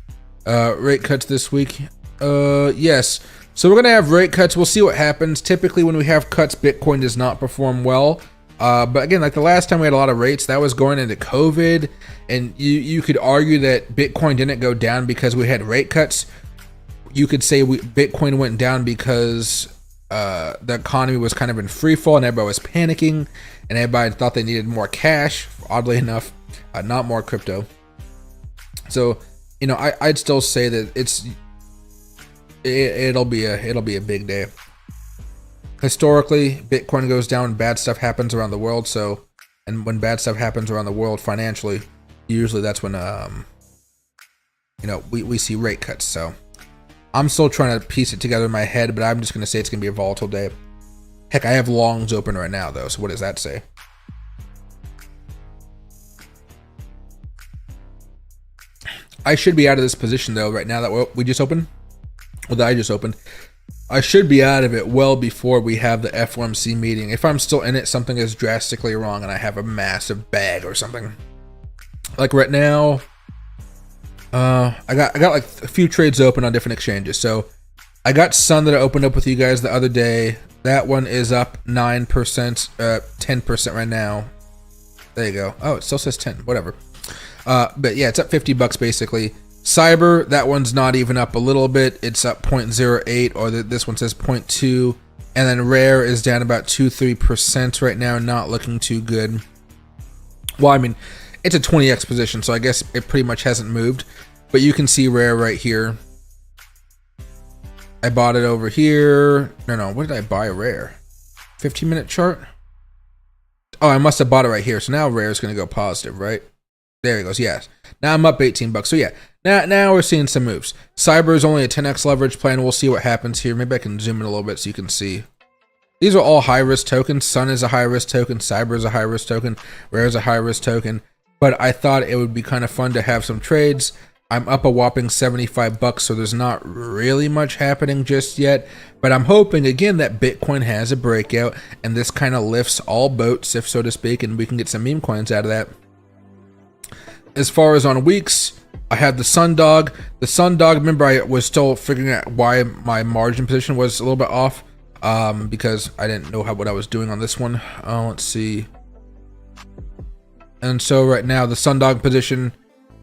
Rate cuts this week. Yes. So we're gonna have rate cuts. We'll see what happens. Typically, when we have cuts, Bitcoin does not perform well. But again, like the last time we had a lot of rates, that was going into COVID, and you could argue that Bitcoin didn't go down because we had rate cuts. You could say Bitcoin went down because the economy was kind of in free fall and everybody was panicking, and everybody thought they needed more cash. Oddly enough, not more crypto. So, you know, I'd still say that it'll be a big day. Historically, Bitcoin goes down, bad stuff happens around the world. So, and when bad stuff happens around the world financially, usually that's when you know, we see rate cuts. So I'm still trying to piece it together in my head, but I'm just gonna say it's gonna be a volatile day. Heck, I have longs open right now though. So what does that say? I should be out of this position though right now that we just opened. Well, that I just opened. I should be out of it well before we have the FOMC meeting. If I'm still in it, something is drastically wrong and I have a massive bag or something. Like right now, I got like a few trades open on different exchanges. So I got Sun that I opened up with you guys the other day. That one is up 9%, 10% right now. There you go. Oh, it still says 10, whatever. But yeah, it's up $50 basically. Cyber, that one's not even up a little bit. It's up 0.08, or this one says 0.2. And then Rare is down about 2-3% right now, not looking too good. Well, I mean, it's a 20x position, so I guess it pretty much hasn't moved. But you can see Rare right here. I bought it over here. No, what did I buy Rare? 15-minute chart? Oh, I must have bought it right here. So now Rare is going to go positive, right? There it goes, yes. Now I'm up $18. So yeah, now we're seeing some moves. Cyber is only a 10x leverage plan. We'll see what happens here. Maybe I can zoom in a little bit so you can see. These are all high-risk tokens. Sun is a high-risk token. Cyber is a high-risk token. Rare is a high-risk token. But I thought it would be kind of fun to have some trades. I'm up a whopping $75, so there's not really much happening just yet. But I'm hoping, again, that Bitcoin has a breakout, and this kind of lifts all boats, if so to speak, and we can get some meme coins out of that. As far as on weeks, I have the Sundog. The Sundog, remember, I was still figuring out why my margin position was a little bit off, because I didn't know what I was doing on this one. Let's see. And so right now, the Sundog position,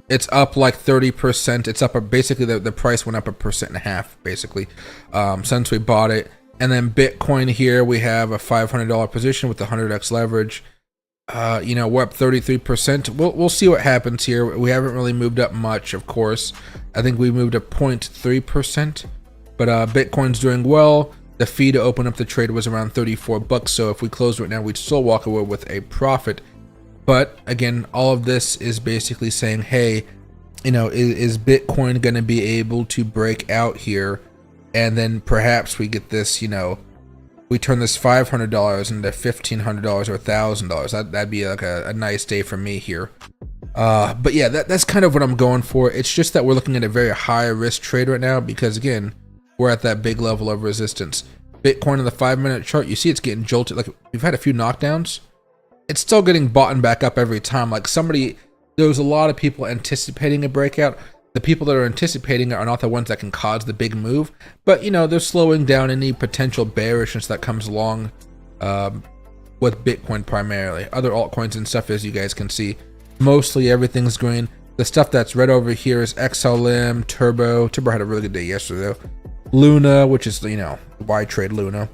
it's up like 30%. It's up, basically the price went up 1.5%, basically, since we bought it. And then Bitcoin here, we have a $500 position with the 100x leverage. You know, we're up 33%. We'll see what happens here. We haven't really moved up much, of course. I think we moved up 0.3%, but Bitcoin's doing well. The fee to open up the trade was around $34, so if we close right now, we'd still walk away with a profit. But again, all of this is basically saying, hey, you know, is Bitcoin going to be able to break out here, and then perhaps we get this, you know, we turn this $500 into $1,500 or $1,000. That'd be like a nice day for me here. But yeah, that's kind of what I'm going for. It's just that we're looking at a very high risk trade right now because, again, we're at that big level of resistance. Bitcoin in the 5-minute chart, you see it's getting jolted. Like, we've had a few knockdowns. It's still getting bought and back up every time. Like, there was a lot of people anticipating a breakout. The people that are anticipating it are not the ones that can cause the big move, but you know, they're slowing down any potential bearishness that comes along with Bitcoin primarily. Other altcoins and stuff, as you guys can see, mostly everything's green. The stuff that's red over here is XLM, Turbo. Turbo had a really good day yesterday though. Luna, which is, you know, why trade Luna?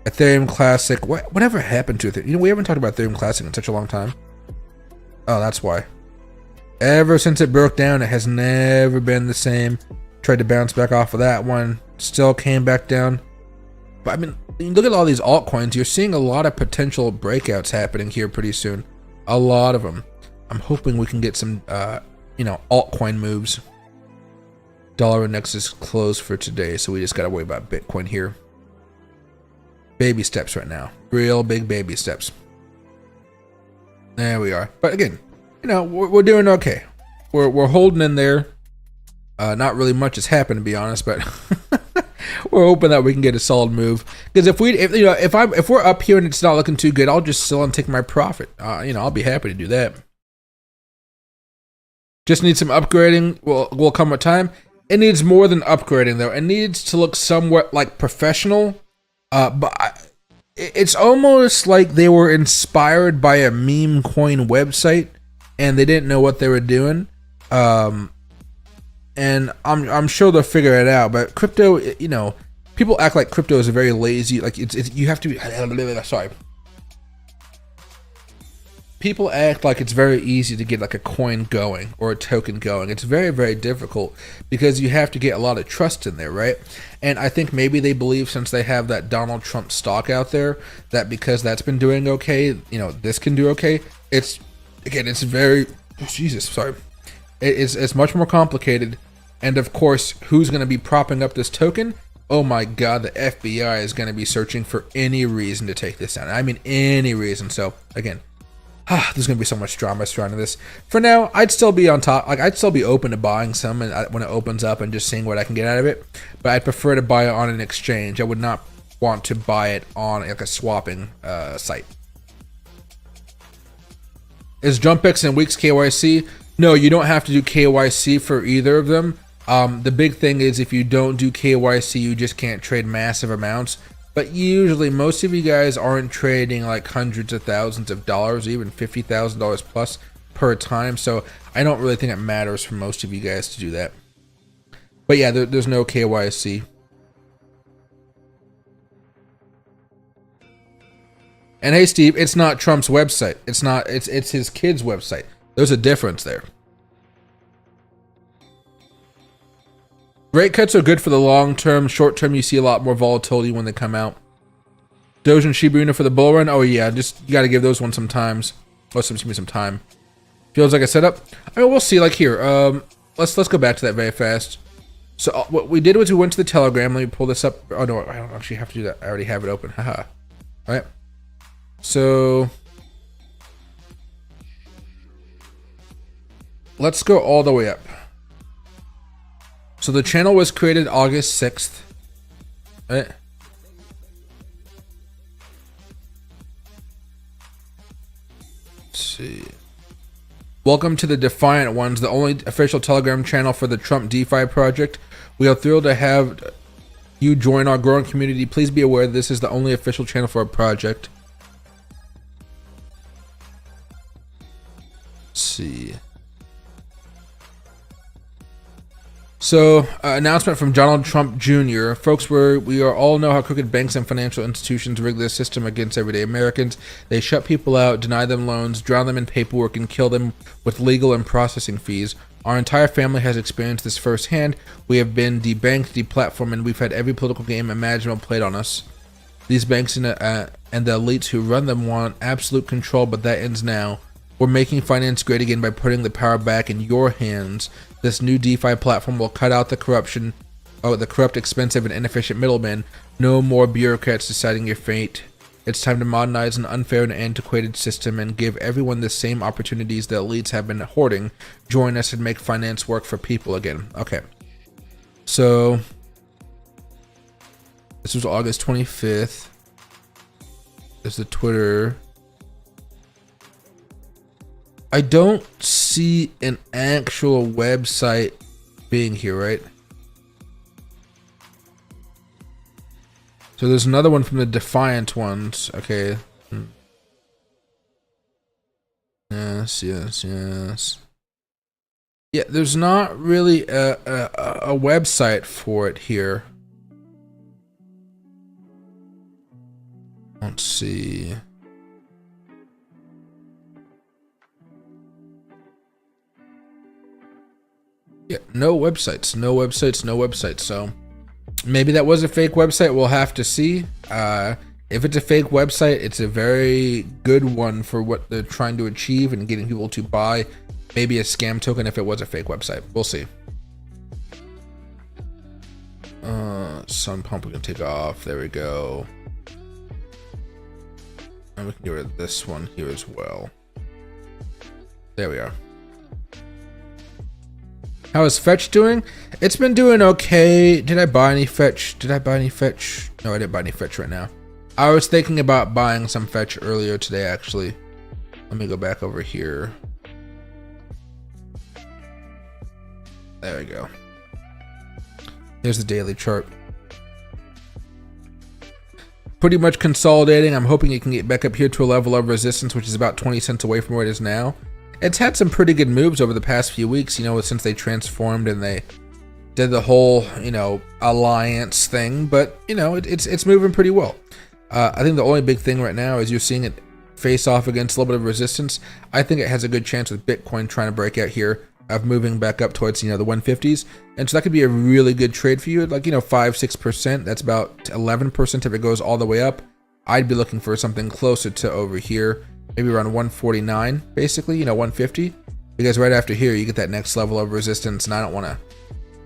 Ethereum Classic. Whatever happened to it? You know, we haven't talked about Ethereum Classic in such a long time. Oh, that's why. Ever since it broke down, it has never been the same. Tried to bounce back off of that one. Still came back down. But I mean, look at all these altcoins. You're seeing a lot of potential breakouts happening here pretty soon. A lot of them. I'm hoping we can get some, you know, altcoin moves. Dollar index is closed for today, so we just got to worry about Bitcoin here. Baby steps right now. Real big baby steps. There we are. But again, you know, we're doing okay. We're holding in there. Not really much has happened, to be honest, but we're hoping that we can get a solid move. Because if we're up here and it's not looking too good, I'll just sell and take my profit. You know, I'll be happy to do that. Just need some upgrading. Will come with time. It needs more than upgrading, though. It needs to look somewhat like professional. It's almost like they were inspired by a meme coin website, and they didn't know what they were doing. And I'm sure they'll figure it out. But crypto, you know, people act like crypto is a very lazy. Like you have to be. Sorry. People act like it's very easy to get like a coin going or a token going. It's very, very difficult because you have to get a lot of trust in there, right? And I think maybe they believe, since they have that Donald Trump stock out there, that because that's been doing okay, you know, this can do okay. It's very, Jesus, sorry. It's much more complicated. And of course, who's going to be propping up this token? Oh my God, the FBI is going to be searching for any reason to take this down. I mean, any reason. So again, there's gonna be so much drama surrounding this. For now, I'd still be on top. Like, I'd still be open to buying some when it opens up and just seeing what I can get out of it. But I'd prefer to buy it on an exchange. I would not want to buy it on like a swapping site. Is JumpX and Weeks KYC? No, you don't have to do KYC for either of them. The big thing is, if you don't do KYC, you just can't trade massive amounts. But usually, most of you guys aren't trading like hundreds of thousands of dollars, even $50,000 plus per time. So I don't really think it matters for most of you guys to do that. But yeah, there's no KYC. And hey, Steve, it's not Trump's website. It's his kid's website. There's a difference there. Rate cuts are good for the long term. Short term, you see a lot more volatility when they come out. Doge and Shiba Inu for the bull run. Oh yeah, just you got to give those ones some times. Give me some time. Feels like a setup. I mean, we'll see. Like here, let's go back to that very fast. So what we did was we went to the Telegram. Let me pull this up. Oh no, I don't actually have to do that. I already have it open. Haha. All right. So let's go all the way up. So the channel was created August 6th. Right? Let's see. Welcome to the Defiant Ones, the only official Telegram channel for the Trump DeFi project. We are thrilled to have you join our growing community. Please be aware this is the only official channel for our project. Let's see. So, announcement from Donald Trump Jr. Folks, we all know how crooked banks and financial institutions rig their system against everyday Americans. They shut people out, deny them loans, drown them in paperwork, and kill them with legal and processing fees. Our entire family has experienced this firsthand. We have been debanked, deplatformed, and we've had every political game imaginable played on us. These banks and the elites who run them want absolute control, but that ends now. We're making finance great again by putting the power back in your hands. This new DeFi platform will cut out the corruption, the corrupt, expensive, and inefficient middlemen. No more bureaucrats deciding your fate. It's time to modernize an unfair and antiquated system and give everyone the same opportunities the elites have been hoarding. Join us and make finance work for people again. Okay. So, this was August 25th. There's the Twitter. I don't see an actual website being here, right? So there's another one from the Defiant Ones. Okay. Yes. Yeah, there's not really a website for it here. Let's see. Yeah, no websites. So maybe that was a fake website. We'll have to see. If it's a fake website, it's a very good one for what they're trying to achieve and getting people to buy. Maybe a scam token if it was a fake website. We'll see. Sun pump we can take off. There we go. And we can get rid of this one here as well. There we are. How is Fetch doing? It's been doing okay. Did I buy any Fetch? No, I didn't buy any Fetch right now. I was thinking about buying some Fetch earlier today, actually. Let me go back over here. There we go. Here's the daily chart. Pretty much consolidating. I'm hoping it can get back up here to a level of resistance, which is about 20 cents away from where it is now. It's had some pretty good moves over the past few weeks, you know, since they transformed and they did the whole, you know, alliance thing. But, you know, it's moving pretty well. I think the only big thing right now is you're seeing it face off against a little bit of resistance. I think it has a good chance with Bitcoin trying to break out here of moving back up towards, you know, the 150s. And so that could be a really good trade for you, like, you know, 5-6%. That's about 11% if it goes all the way up. I'd be looking for something closer to over here, maybe around 149, basically, you know, 150, because right after here you get that next level of resistance, and I don't want to.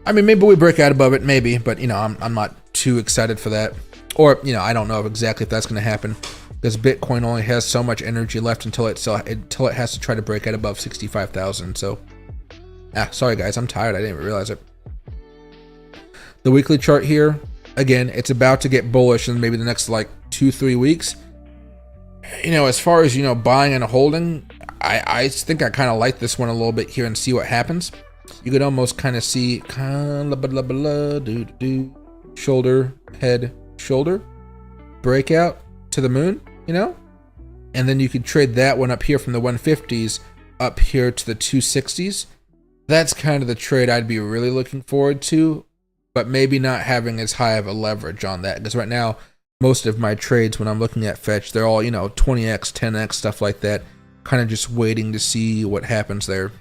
I mean, maybe we break out above it, maybe, but you know, I'm not too excited for that, or you know, I don't know exactly if that's going to happen, because Bitcoin only has so much energy left until it has to try to break out above 65,000. So, sorry guys, I'm tired. I didn't even realize it. The weekly chart here, again, it's about to get bullish in maybe the next like 2-3 weeks. You know, as far as, you know, buying and holding, I think I kind of like this one a little bit here and see what happens. You could almost kind of see shoulder, head, shoulder, breakout to the moon, you know? And then you could trade that one up here from the 150s up here to the 260s. That's kind of the trade I'd be really looking forward to, but maybe not having as high of a leverage on that, because right now most of my trades when I'm looking at fetch, they're all, you know, 20x, 10x, stuff like that, kind of just waiting to see what happens there.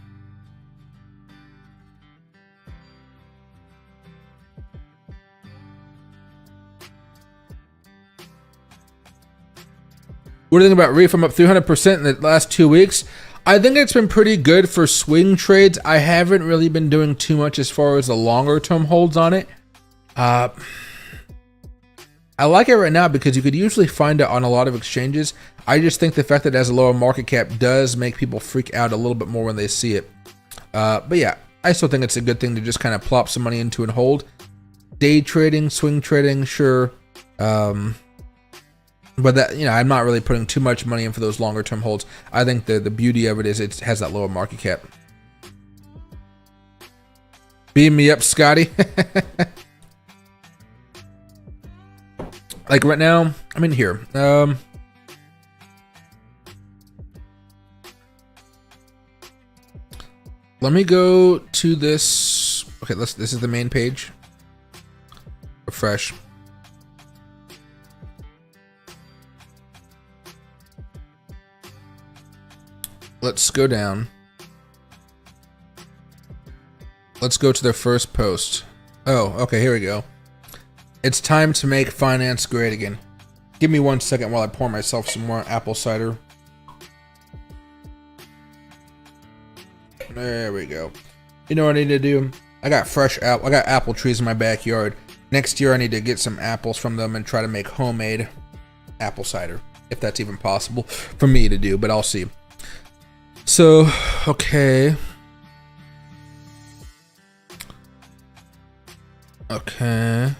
What do you think about REEF? I'm up 300% in the last 2 weeks. I think it's been pretty good for swing trades. I haven't really been doing too much as far as the longer term holds on it. I like it right now because you could usually find it on a lot of exchanges. I just think the fact that it has a lower market cap does make people freak out a little bit more when they see it. But yeah, I still think it's a good thing to just kind of plop some money into and hold. Day trading, swing trading, sure. But that, you know, I'm not really putting too much money in for those longer term holds. I think the beauty of it is it has that lower market cap. Beam me up, Scotty. Like right now, I'm in here. Let me go to this. Okay, this is the main page. Refresh. Let's go down. Let's go to their first post. Oh, okay, here we go. It's time to make finance great again. Give me 1 second while I pour myself some more apple cider. There we go. You know what I need to do? I got I got apple trees in my backyard. Next year I need to get some apples from them and try to make homemade apple cider, if that's even possible for me to do, but I'll see. So, okay. Okay.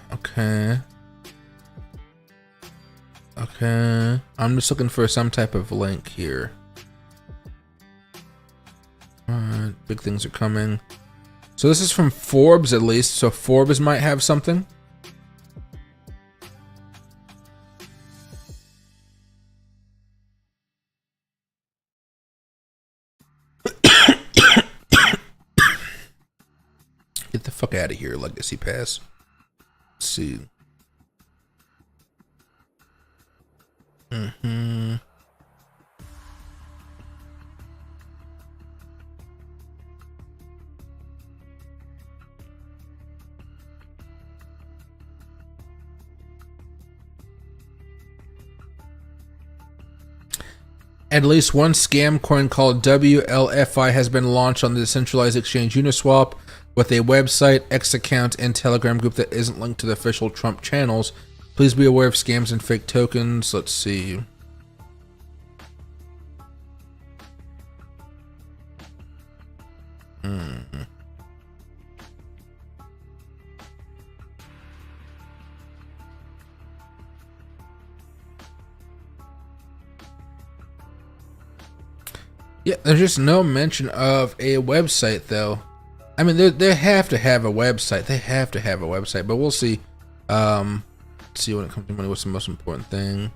I'm just looking for some type of link here. Alright, big things are coming. So this is from Forbes at least, so Forbes might have something. Get the fuck out of here, Legacy Pass. Let's see. At least one scam coin called WLFI has been launched on the decentralized exchange Uniswap with a website, X account, and Telegram group that isn't linked to the official Trump channels. Please be aware of scams and fake tokens. Let's see. Yeah, there's just no mention of a website though. I mean, they have to have a website. They have to have a website, but we'll see. Let's see, when it comes to money, what's the most important thing?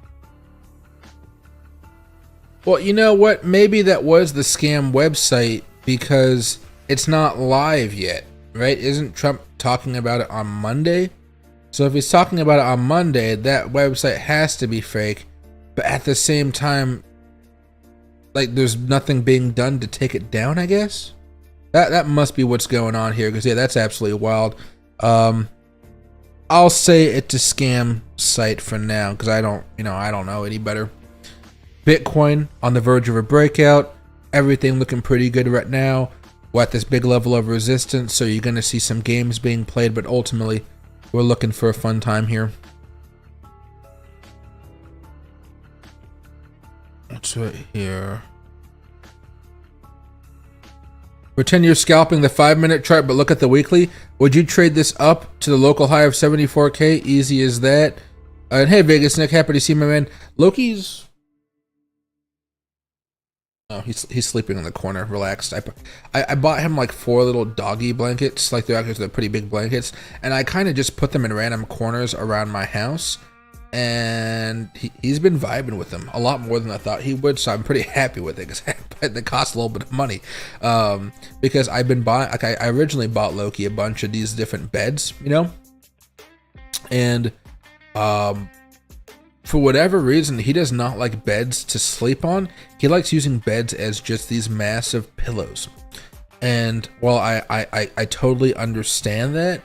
Well, you know what? Maybe that was the scam website because it's not live yet, right? Isn't Trump talking about it on Monday? So if he's talking about it on Monday, that website has to be fake. But at the same time, like, there's nothing being done to take it down, I guess? That must be what's going on here, because yeah, that's absolutely wild. I'll say it's a scam site for now, because I don't know any better. Bitcoin on the verge of a breakout. Everything looking pretty good right now. We're at this big level of resistance, so you're going to see some games being played, but ultimately, we're looking for a fun time here. What's right here? Pretend you're scalping the 5-minute chart, but look at the weekly. Would you trade this up to the local high of 74K? Easy as that. And hey, Vegas Nick, happy to see my man. Loki's... Oh, he's sleeping in the corner, relaxed. I bought him like 4 little doggy blankets, like they're pretty big blankets, and I kind of just put them in random corners around my house, and he's been vibing with them a lot more than I thought he would, so I'm pretty happy with it, because they cost a little bit of money, because I've been buying, like I originally bought Loki a bunch of these different beds, you know, and for whatever reason, he does not like beds to sleep on. He likes using beds as just these massive pillows. And while I totally understand that,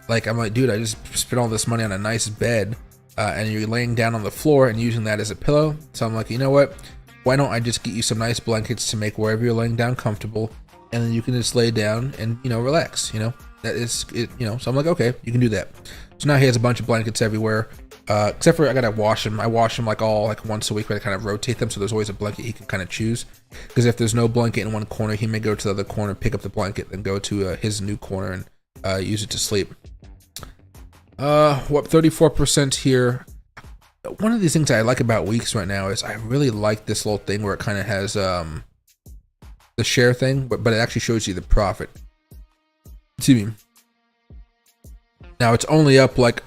like, I'm like, dude, I just spent all this money on a nice bed, and you're laying down on the floor and using that as a pillow. So I'm like, you know what? Why don't I just get you some nice blankets to make wherever you're laying down comfortable, and then you can just lay down and, you know, relax, you know? That is it, you know. So I'm like, okay, you can do that. So now he has a bunch of blankets everywhere. Except for I gotta wash them. I wash them like once a week, but I kind of rotate them, so there's always a blanket he can kind of choose. Because if there's no blanket in one corner, he may go to the other corner, pick up the blanket, then go to his new corner and use it to sleep. What 34% here. One of these things I like about Weeks right now is I really like this little thing where it kind of has the share thing, but it actually shows you the profit. See me. Now it's only up like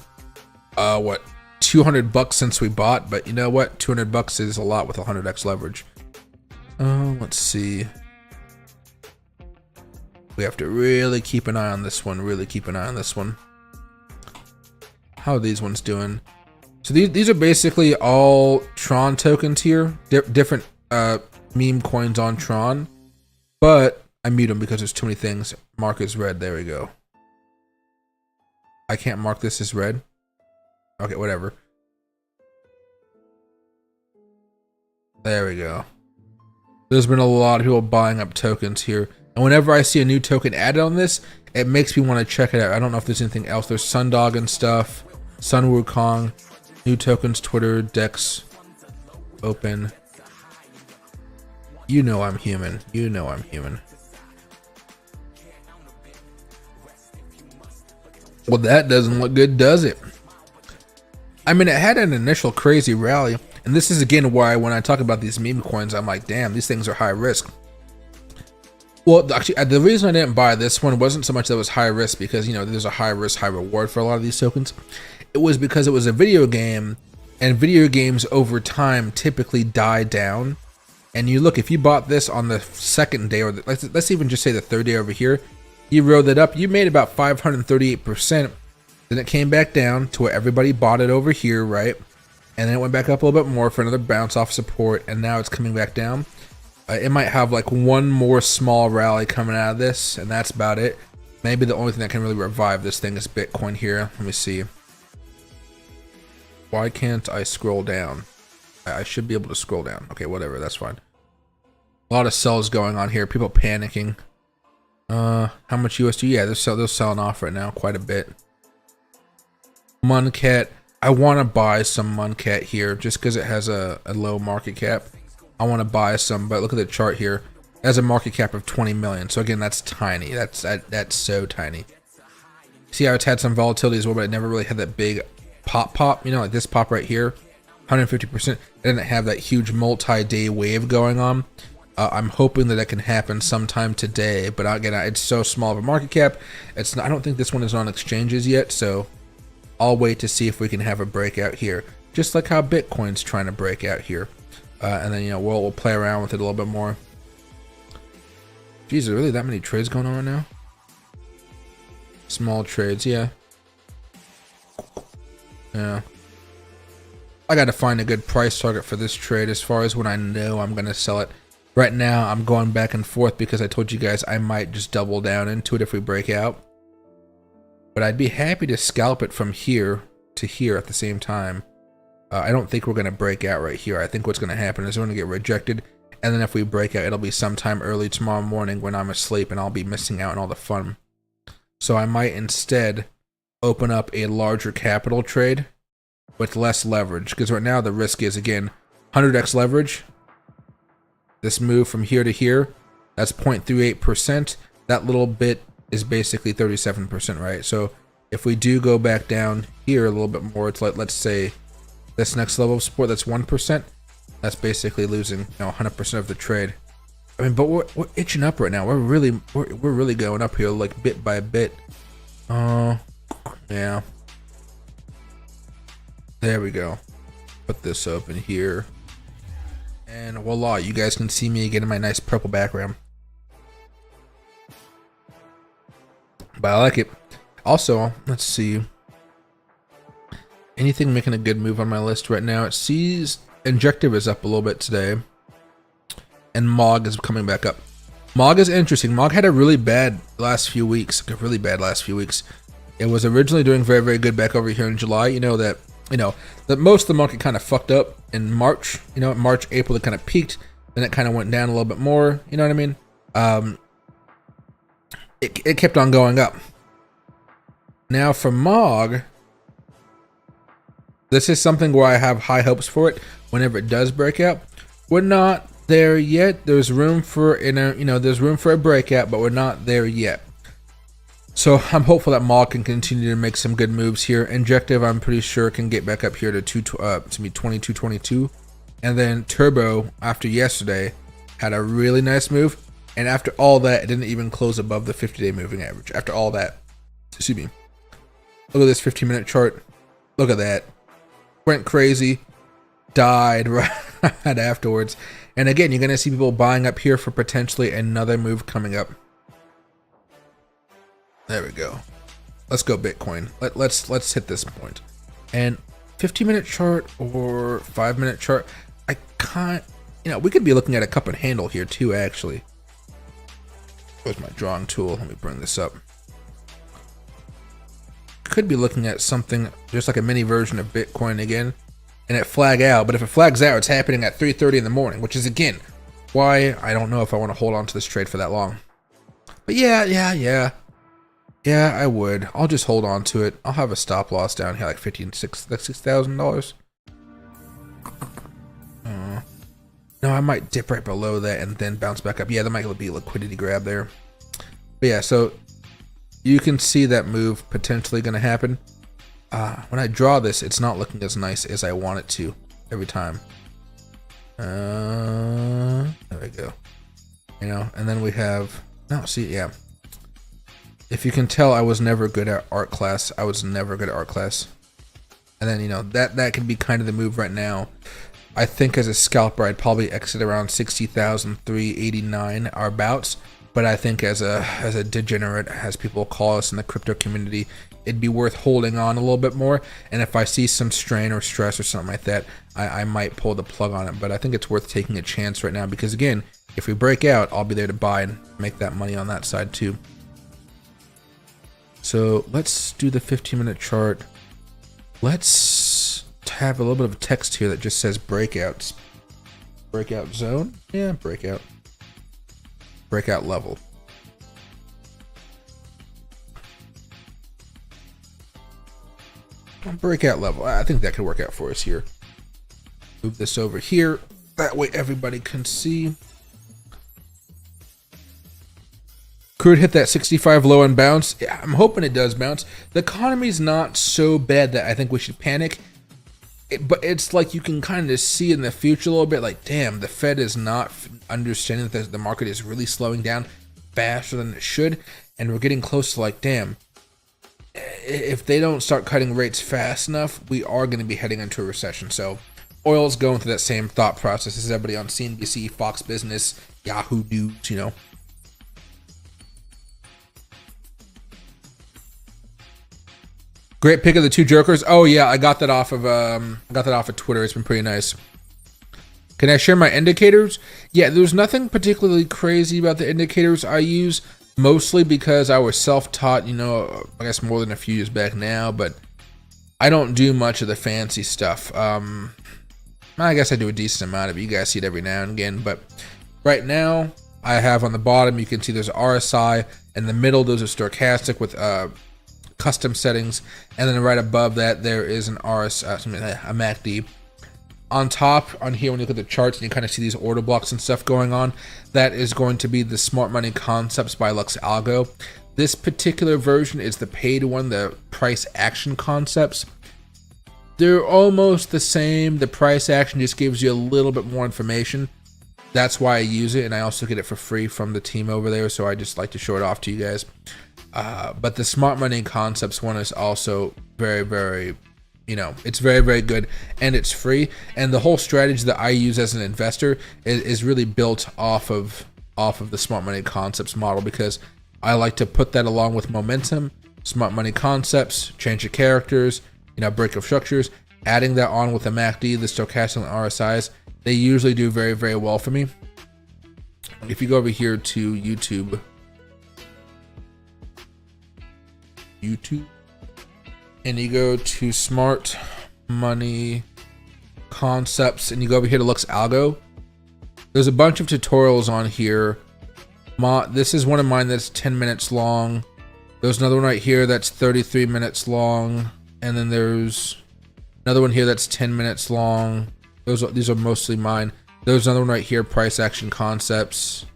what, $200 since we bought, but you know what? $200 is a lot with 100x leverage. Let's see. We have to really keep an eye on this one. Really keep an eye on this one. How are these ones doing? So these are basically all Tron tokens here. Different meme coins on Tron. But I mute them because there's too many things. Mark as red. There we go. I can't mark this as red. Okay, whatever. There we go. There's been a lot of people buying up tokens here. And whenever I see a new token added on this, it makes me want to check it out. I don't know if there's anything else. There's Sundog and stuff. Sun Wukong. New tokens, Twitter, Dex. Open. You know I'm human. You know I'm human. Well, that doesn't look good, does it? I mean, it had an initial crazy rally, and this is again why when I talk about these meme coins, I'm like, damn, these things are high risk. Well, actually, the reason I didn't buy this one wasn't so much that it was high risk because, you know, there's a high risk, high reward for a lot of these tokens. It was because it was a video game, and video games over time typically die down. And you look, if you bought this on the second day, or let's even just say the third day over here, you rode that up, you made about 538%. Then it came back down to where everybody bought it over here, right? And then it went back up a little bit more for another bounce off support, and now it's coming back down. It might have like one more small rally coming out of this, and that's about it. Maybe the only thing that can really revive this thing is Bitcoin here. Let me see. Why can't I scroll down? I should be able to scroll down. Okay, whatever, that's fine. A lot of sells going on here, people panicking. How much USD? Yeah, they're selling off right now quite a bit. Muncat. I want to buy some Muncat here just because it has a low market cap. I want to buy some, but look at the chart here. It has a market cap of 20 million. So again, that's tiny. That's so tiny. See how it's had some volatility as well, but it never really had that big pop, you know, like this pop right here. 150%. It didn't have that huge multi-day wave going on. I'm hoping that can happen sometime today, but again, it's so small of a market cap. It's not, I don't think this one is on exchanges yet, so I'll wait to see if we can have a breakout here, just like how Bitcoin's trying to break out here, and then we'll play around with it a little bit more. Geez, are really that many trades going on right now? Small trades, yeah. Yeah. I got to find a good price target for this trade as far as when I know I'm going to sell it. Right now, I'm going back and forth because I told you guys I might just double down into it if we break out. But I'd be happy to scalp it from here to here at the same time. I don't think we're going to break out right here. I think what's going to happen is we're going to get rejected. And then if we break out, it'll be sometime early tomorrow morning when I'm asleep and I'll be missing out on all the fun. So I might instead open up a larger capital trade with less leverage. Because right now the risk is, again, 100x leverage. This move from here to here, that's 0.38%. That little bit is basically 37%, right? So if we do go back down here a little bit more, it's like, let's say this next level of support, that's 1%. That's basically losing 100% of the trade. I mean, but we're itching up right now. We're really going up here, like bit by bit. Yeah. There we go. Put this open here. And voila, you guys can see me again in my nice purple background. But I like it. Also, let's see. Anything making a good move on my list right now? It sees Injective is up a little bit today. And MOG is coming back up. MOG is interesting. MOG had a really bad last few weeks. It was originally doing very, very good back over here in July. That most of the market kind of fucked up in March. March, April, it kind of peaked. Then it kind of went down a little bit more. You know what I mean? It kept on going up. Now for MOG, this is something where I have high hopes for it. Whenever it does break out, we're not there yet. There's room for there's room for a breakout, but we're not there yet. So I'm hopeful that MOG can continue to make some good moves here. Injective, I'm pretty sure, can get back up here to 2222, and then Turbo after yesterday had a really nice move, and after all that, it didn't even close above the 50-day moving average. After all that, excuse me. Look at this 15-minute chart. Look at that. Went crazy. Died right afterwards. And again, you're going to see people buying up here for potentially another move coming up. There we go. Let's go Bitcoin. Let's hit this point. And 15-minute chart or 5-minute chart, I can't, we could be looking at a cup and handle here too, actually. Where's my drawing tool? Let me bring this up. Could be looking at something just like a mini version of Bitcoin again, and it flag out. But if it flags out, it's happening at 3:30 in the morning, which is again why I don't know if I want to hold on to this trade for that long. But yeah, I would. I'll just hold on to it. I'll have a stop loss down here like $6,000. No, I might dip right below that and then bounce back up. Yeah, that might be a liquidity grab there. But yeah, so you can see that move potentially going to happen. When I draw this, it's not looking as nice as I want it to every time. There we go. And then we have, yeah. If you can tell, I was never good at art class. And then, that could be kind of the move right now. I think as a scalper, I'd probably exit around 60,389 our bouts. But I think as a degenerate, as people call us in the crypto community, it'd be worth holding on a little bit more. And if I see some strain or stress or something like that, I might pull the plug on it. But I think it's worth taking a chance right now because, again, if we break out, I'll be there to buy and make that money on that side too. So let's do the 15-minute chart. Let's have a little bit of text here that just says breakouts. Breakout zone? Yeah, breakout. Breakout level. Breakout level. I think that could work out for us here. Move this over here. That way everybody can see. Could hit that 65 low and bounce. Yeah, I'm hoping it does bounce. The economy's not so bad that I think we should panic. But it's like you can kind of see in the future a little bit, like, damn, the Fed is not understanding that the market is really slowing down faster than it should, and we're getting close to like, damn, if they don't start cutting rates fast enough, we are going to be heading into a recession. So oil's going through that same thought process as everybody on CNBC, Fox Business, Yahoo News, you know. Great pick of the two jokers. Oh yeah, I got that off of Twitter. It's been pretty nice. Can I share my indicators? Yeah, there's nothing particularly crazy about the indicators I use, mostly because I was self-taught, you know, I guess more than a few years back now, but I don't do much of the fancy stuff. I guess I do a decent amount of it. You guys see it every now and again, but right now I have on the bottom, you can see there's RSI. In the middle, there's a stochastic with custom settings, and then right above that there is an a MACD. On top, on here, when you look at the charts and you kind of see these order blocks and stuff going on, that is going to be the Smart Money Concepts by Lux Algo. This particular version is the paid one, the price action concepts. They're almost the same. The price action just gives you a little bit more information. That's why I use it, and I also get it for free from the team over there, so I just like to show it off to you guys. But the Smart Money Concepts one is also very, very, you know, it's very, very good, and it's free. And the whole strategy that I use as an investor is really built off of the Smart Money Concepts model, because I like to put that along with momentum, Smart Money Concepts, change of characters, you know, breakout structures, adding that on with the MACD, the stochastic and RSIs. They usually do very, very well for me. If you go over here to YouTube, and you go to Smart Money Concepts, and you go over here to Lux Algo, there's a bunch of tutorials on here. This is one of mine that's 10 minutes long. There's another one right here that's 33 minutes long, and then there's another one here that's 10 minutes long. These are mostly mine. There's another one right here, price action concepts.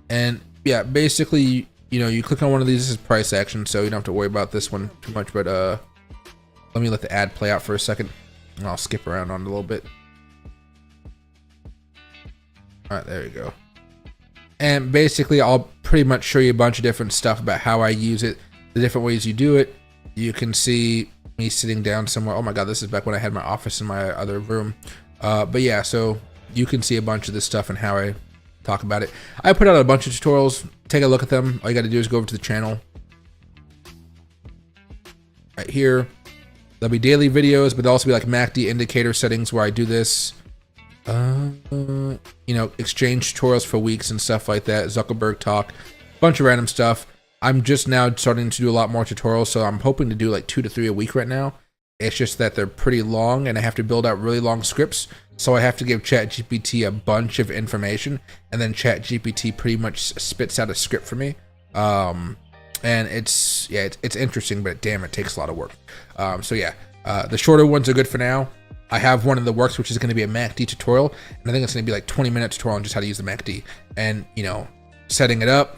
And yeah, basically, you know, you click on one of these, this is price action, so you don't have to worry about this one too much, but let me let the ad play out for a second, and I'll skip around on it a little bit. All right, there you go. And basically, I'll pretty much show you a bunch of different stuff about how I use it, the different ways you do it. You can see me sitting down somewhere. Oh my God, this is back when I had my office in my other room. But yeah, so you can see a bunch of this stuff and how I talk about it. I put out a bunch of tutorials. Take a look at them. All you got to do is go over to the channel. Right here. There'll be daily videos, but there'll also be like MACD indicator settings where I do this. You know, exchange tutorials for weeks and stuff like that. Zuckerberg talk. Bunch of random stuff. I'm just now starting to do a lot more tutorials, so I'm hoping to do like 2 to 3 a week right now. It's just that they're pretty long, and I have to build out really long scripts. So I have to give ChatGPT a bunch of information, and then ChatGPT pretty much spits out a script for me. And it's interesting, but damn, it takes a lot of work. So yeah, the shorter ones are good for now. I have one in the works, which is going to be a MACD tutorial, and I think it's going to be like 20-minute tutorial on just how to use the MACD, and you know, setting it up,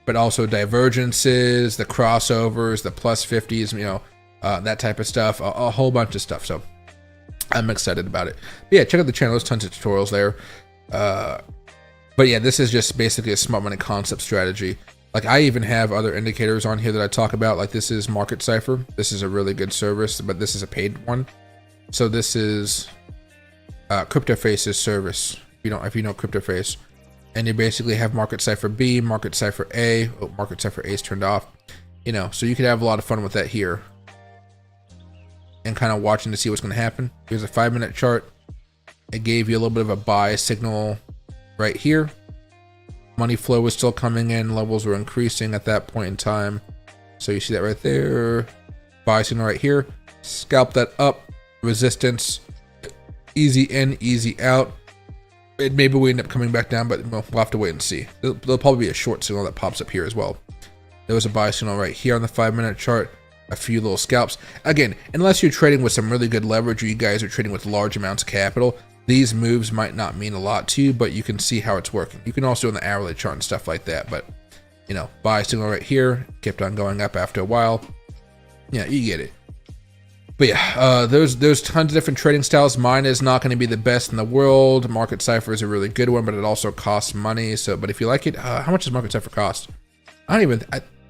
but also divergences, the crossovers, the plus 50s, you know, that type of stuff, a whole bunch of stuff. So I'm excited about it. But yeah, check out the channel. There's tons of tutorials there. But yeah, this is just basically a smart money concept strategy. Like I even have other indicators on here that I talk about. Like this is Market Cipher. This is a really good service, but this is a paid one. So this is CryptoFace's service. If you know CryptoFace, and you basically have Market Cipher B, Market Cipher A. Oh, Market Cipher A is turned off. You know, so you could have a lot of fun with that here, and kind of watching to see what's going to happen. Here's a 5-minute chart. It gave you a little bit of a buy signal right here. Money flow was still coming in. Levels were increasing at that point in time. So you see that right there. Buy signal right here. Scalp that up. Resistance. Easy in, easy out. Maybe we end up coming back down, but we'll have to wait and see. There'll probably be a short signal that pops up here as well. There was a buy signal right here on the 5-minute chart. A few little scalps. Again, unless you're trading with some really good leverage or you guys are trading with large amounts of capital, these moves might not mean a lot to you, but you can see how it's working. You can also do on the hourly chart and stuff like that, but you know, buy signal right here, kept on going up after a while. Yeah, you get it. But yeah, there's tons of different trading styles. Mine is not going to be the best in the world. Market Cipher is a really good one, but it also costs money. So, but if you like it, how much does Market Cipher cost? I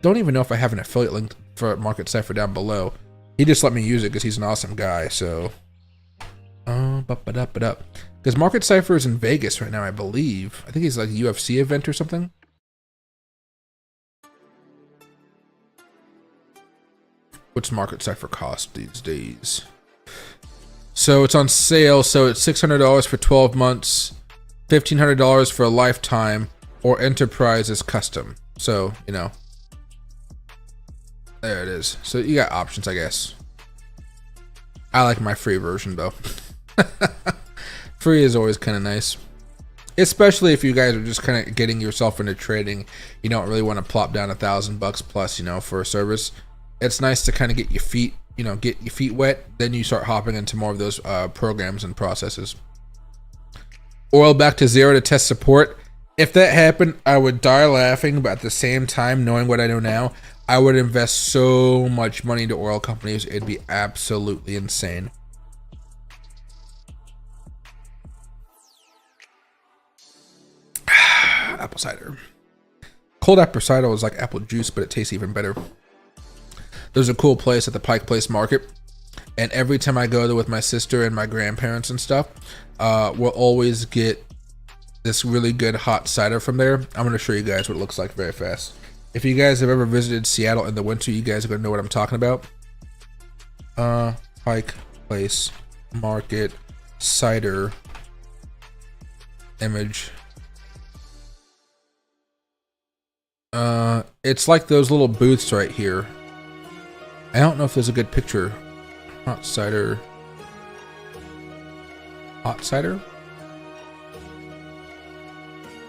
don't even know if I have an affiliate link for Market Cipher down below. He just let me use it because he's an awesome guy. So, because Market Cipher is in Vegas right now, I believe. I think he's like a UFC event or something. What's Market Cipher cost these days? So it's on sale. So it's $600 for 12 months, $1,500 for a lifetime, or Enterprise is custom. So, you know, there it is. So you got options, I guess. I like my free version though. Free is always kind of nice, especially if you guys are just kind of getting yourself into trading. You don't really want to plop down $1,000 plus, you know, for a service. It's nice to kind of get your feet, you know, get your feet wet. Then you start hopping into more of those programs and processes. Oil back to zero to test support. If that happened, I would die laughing, but at the same time, knowing what I know now, I would invest so much money into oil companies. It'd be absolutely insane. Apple cider. Cold apple cider is like apple juice, but it tastes even better. There's a cool place at the Pike Place Market, and every time I go there with my sister and my grandparents and stuff, we'll always get this really good hot cider from there. I'm going to show you guys what it looks like very fast. If you guys have ever visited Seattle in the winter, you guys are going to know what I'm talking about. Pike Place Market cider image. It's like those little booths right here. I don't know if there's a good picture. Hot cider. Hot cider?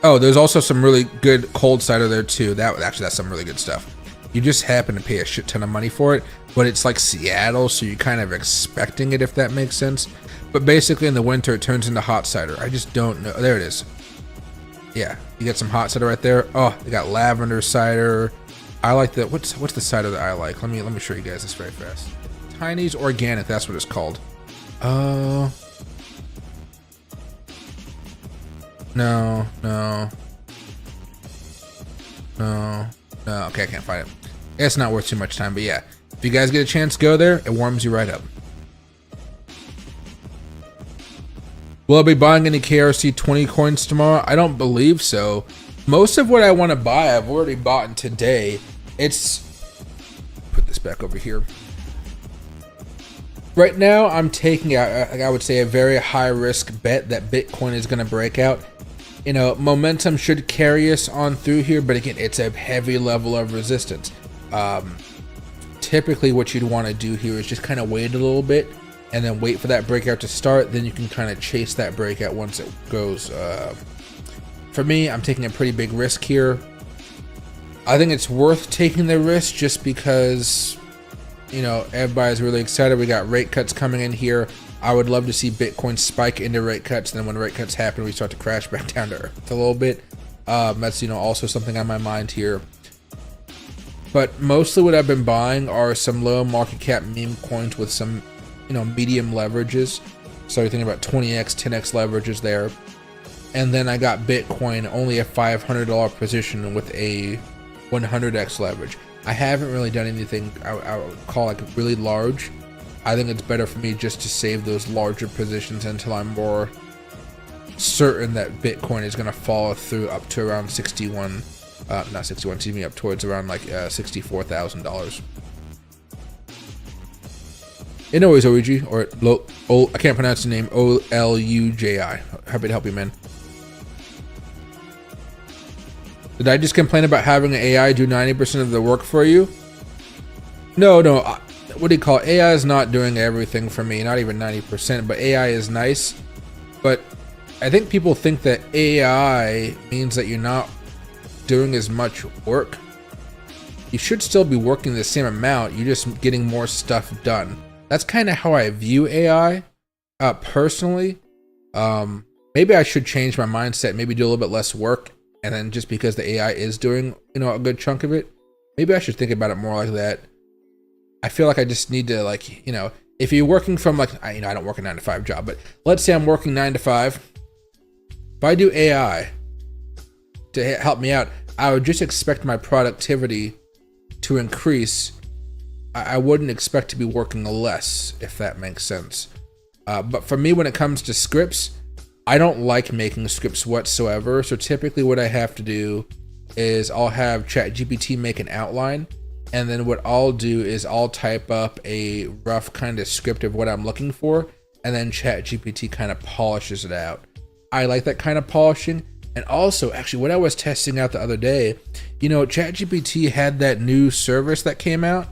Oh, there's also some really good cold cider there too. That's some really good stuff. You just happen to pay a shit ton of money for it, but it's like Seattle, so you're kind of expecting it, if that makes sense. But basically in the winter, it turns into hot cider. I just don't know. There it is. Yeah, you get some hot cider right there. Oh, they got lavender cider. I like the what's the cider that I like? Let me show you guys this very fast. Tiny's Organic, that's what it's called. No. Okay, I can't find it. It's not worth too much time, but yeah. If you guys get a chance, go there. It warms you right up. Will I be buying any KRC 20 coins tomorrow? I don't believe so. Most of what I want to buy, I've already bought in today. Put this back over here. Right now, I'm taking I would say a very high risk bet that Bitcoin is going to break out. You know, momentum should carry us on through here, but again, it's a heavy level of resistance. Typically, what you'd want to do here is just kind of wait a little bit and then wait for that breakout to start. Then you can kind of chase that breakout once it goes. For me, I'm taking a pretty big risk here. I think it's worth taking the risk just because, you know, everybody's really excited. We got rate cuts coming in here. I would love to see Bitcoin spike into rate cuts. And then when rate cuts happen, we start to crash back down to earth a little bit. That's, you know, also something on my mind here. But mostly what I've been buying are some low market cap meme coins with some, you know, medium leverages. So you're thinking about 20x, 10x leverages there. And then I got Bitcoin, only a $500 position with a 100x leverage. I haven't really done anything I would call like really large. I think it's better for me just to save those larger positions until I'm more certain that Bitcoin is going to follow through up to around up towards around like $64,000. And always OEG, or I can't pronounce the name, OLUJI. Happy to help you, man. Did I just complain about having an AI do 90% of the work for you? No. What do you call it? AI is not doing everything for me, not even 90%, but AI is nice. But I think people think that AI means that you're not doing as much work. You should still be working the same amount, you're just getting more stuff done. That's kind of how I view AI, personally. Maybe I should change my mindset, maybe do a little bit less work. And then just because the AI is doing, you know, a good chunk of it, maybe I should think about it more like that. I feel like I just need to, like, you know, if you're working from like, I don't work a 9-to-5 job, but let's say I'm working 9 to 5. If I do AI to help me out, I would just expect my productivity to increase. I wouldn't expect to be working less, if that makes sense. But for me, when it comes to scripts, I don't like making scripts whatsoever. So typically what I have to do is I'll have ChatGPT make an outline. And then what I'll do is I'll type up a rough kind of script of what I'm looking for. And then ChatGPT kind of polishes it out. I like that kind of polishing. And also, actually, what I was testing out the other day, ChatGPT had that new service that came out.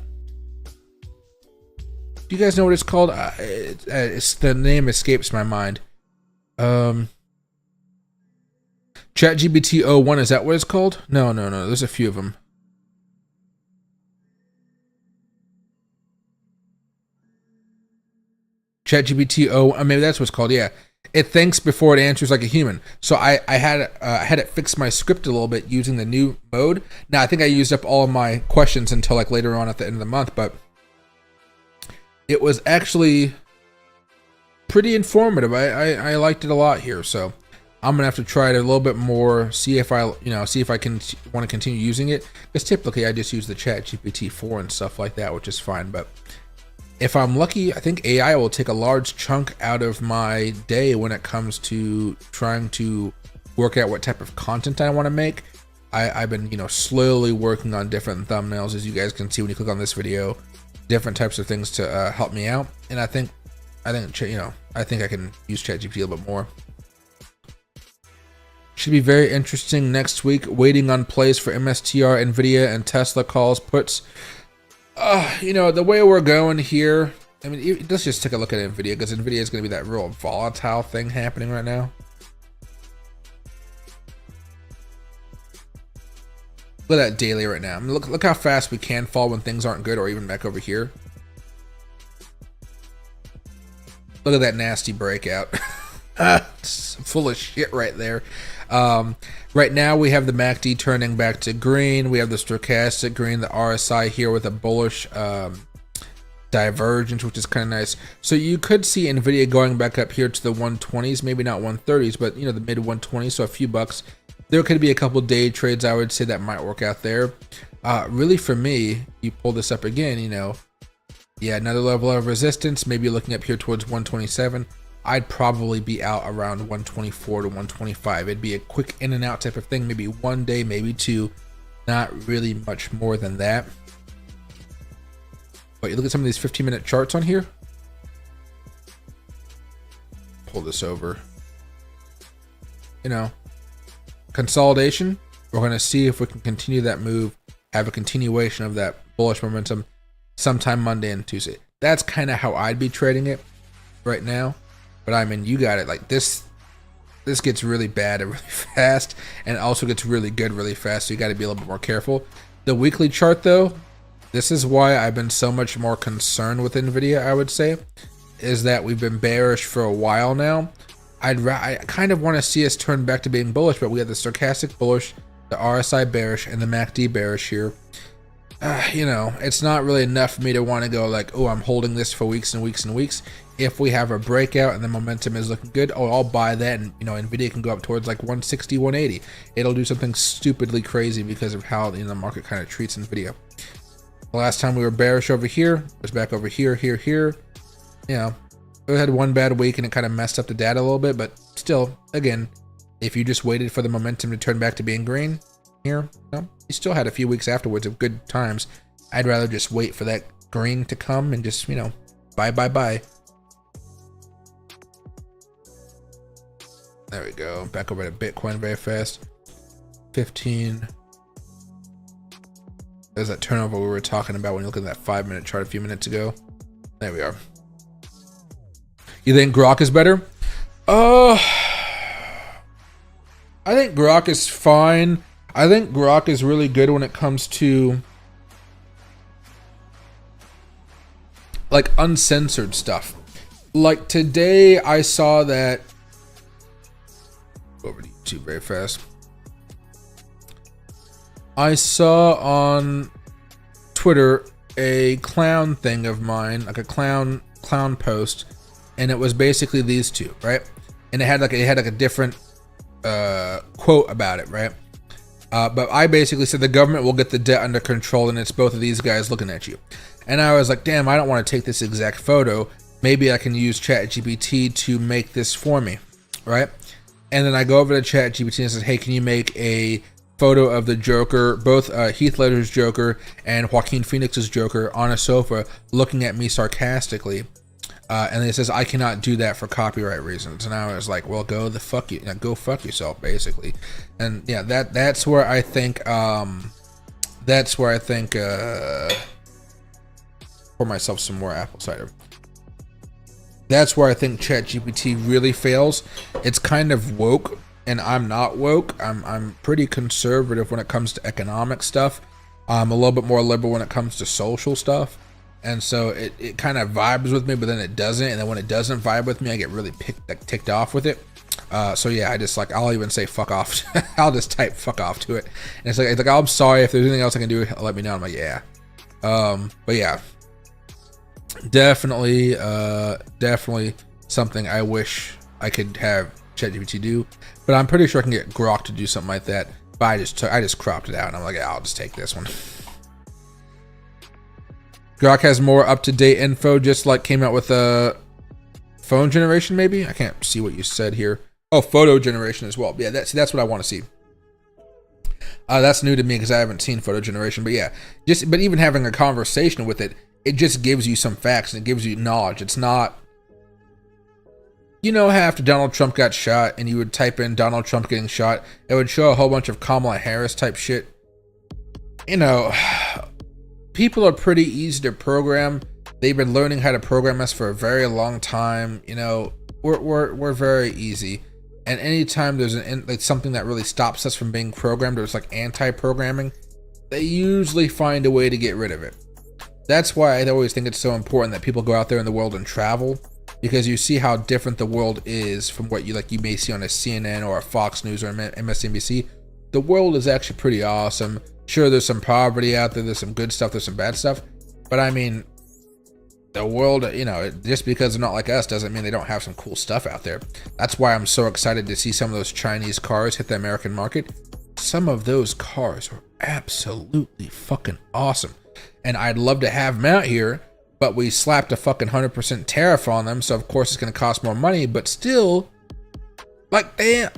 Do you guys know what it's called? It's the name escapes my mind. ChatGPT 01, is that what it's called? No. There's a few of them. ChatGPT 0, maybe that's what it's called. Yeah. It thinks before it answers like a human. So I had it fix my script a little bit using the new mode. Now I think I used up all of my questions until like later on at the end of the month, but it was actually pretty informative. I liked it a lot here. So I'm gonna have to try it a little bit more. See if I can want to continue using it. Because typically I just use the ChatGPT 4 and stuff like that, which is fine. But if I'm lucky, I think AI will take a large chunk out of my day when it comes to trying to work out what type of content I want to make. I've been, slowly working on different thumbnails, as you guys can see when you click on this video, different types of things to help me out. And I think I can use ChatGPT a little bit more. Should be very interesting next week. Waiting on plays for MSTR, Nvidia, and Tesla calls puts. The way we're going here, I mean, let's just take a look at Nvidia, because Nvidia is going to be that real volatile thing happening right now. Look at that daily right now. I mean, look how fast we can fall when things aren't good, or even back over here. Look at that nasty breakout. It's full of shit right there. Right now we have the MACD turning back to green. We have the stochastic green, the RSI here with a bullish divergence, which is kind of nice. So you could see Nvidia going back up here to the 120s, maybe not 130s, but the mid 120s, so a few bucks. There could be a couple day trades, I would say, that might work out there. Really, for me, you pull this up again, yeah, another level of resistance, maybe looking up here towards 127. I'd probably be out around 124 to 125. It'd be a quick in and out type of thing, maybe one day, maybe two, not really much more than that. But you look at some of these 15-minute charts on here. Pull this over. Consolidation. We're going to see if we can continue that move, have a continuation of that bullish momentum sometime Monday and Tuesday. That's kind of how I'd be trading it right now. But I mean, you got it. Like this gets really bad really fast, and it also gets really good really fast. So you got to be a little bit more careful. The weekly chart, though, this is why I've been so much more concerned with Nvidia. I would say, is that we've been bearish for a while now. I kind of want to see us turn back to being bullish, but we have the stochastic bullish, the RSI bearish, and the MACD bearish here. It's not really enough for me to want to go like, oh, I'm holding this for weeks and weeks and weeks. If we have a breakout and the momentum is looking good, oh, I'll buy that, and Nvidia can go up towards like 160, 180. It'll do something stupidly crazy because of how the market kind of treats Nvidia. The last time we were bearish over here was back over here. We had one bad week and it kind of messed up the data a little bit, but still, again, if you just waited for the momentum to turn back to being green here, you still had a few weeks afterwards of good times. I'd rather just wait for that green to come and just, buy. There we go. Back over to Bitcoin very fast. 15. There's that turnover we were talking about when you look at that 5-minute chart a few minutes ago. There we are. You think Grok is better? I think Grok is fine. I think Grok is really good when it comes to like uncensored stuff. Like today I saw that, over to YouTube very fast. I saw on Twitter a clown thing of mine, like a clown clown post, and it was basically these two, right? And it had like a different quote about it, right? But I basically said the government will get the debt under control, and it's both of these guys looking at you. And I was like, damn, I don't want to take this exact photo. Maybe I can use ChatGPT to make this for me, right? And then I go over to ChatGPT and says, hey, can you make a photo of the Joker, both Heath Ledger's Joker and Joaquin Phoenix's Joker, on a sofa looking at me sarcastically? And it says I cannot do that for copyright reasons. And I was like, well, go fuck yourself, basically. And yeah, that's where I think pour myself some more apple cider. That's where I think ChatGPT really fails. It's kind of woke, and I'm not woke. I'm pretty conservative when it comes to economic stuff. I'm a little bit more liberal when it comes to social stuff. And so it kind of vibes with me, but then it doesn't. And then when it doesn't vibe with me, I get really ticked off with it. So yeah, I just like, I'll even say fuck off. I'll just type fuck off to it. And it's like, I'm sorry, if there's anything else I can do, let me know. I'm like, yeah. But yeah, definitely something I wish I could have ChatGPT do, but I'm pretty sure I can get Grok to do something like that. But I just cropped it out, and I'm like, yeah, I'll just take this one. Grok has more up-to-date info, just like came out with a phone generation, maybe? I can't see what you said here. Oh, photo generation as well. Yeah, that's what I want to see. That's new to me because I haven't seen photo generation, but yeah, but even having a conversation with it, it just gives you some facts and it gives you knowledge. It's not, you know, how after Donald Trump got shot and you would type in Donald Trump getting shot, it would show a whole bunch of Kamala Harris type shit. You know, people are pretty easy to program. They've been learning how to program us for a very long time. You know, we're very easy. And anytime there's like something that really stops us from being programmed, or it's like anti-programming, they usually find a way to get rid of it. That's why I always think it's so important that people go out there in the world and travel, because you see how different the world is from what you may see on a CNN or a Fox News or MSNBC. The world is actually pretty awesome. Sure, there's some poverty out there, there's some good stuff, there's some bad stuff, but I mean, the world, you know, just because they're not like us doesn't mean they don't have some cool stuff out there. That's why I'm so excited to see some of those Chinese cars hit the American market. Some of those cars are absolutely fucking awesome, and I'd love to have them out here, but we slapped a fucking 100% tariff on them, so of course it's going to cost more money, but still, like, damn,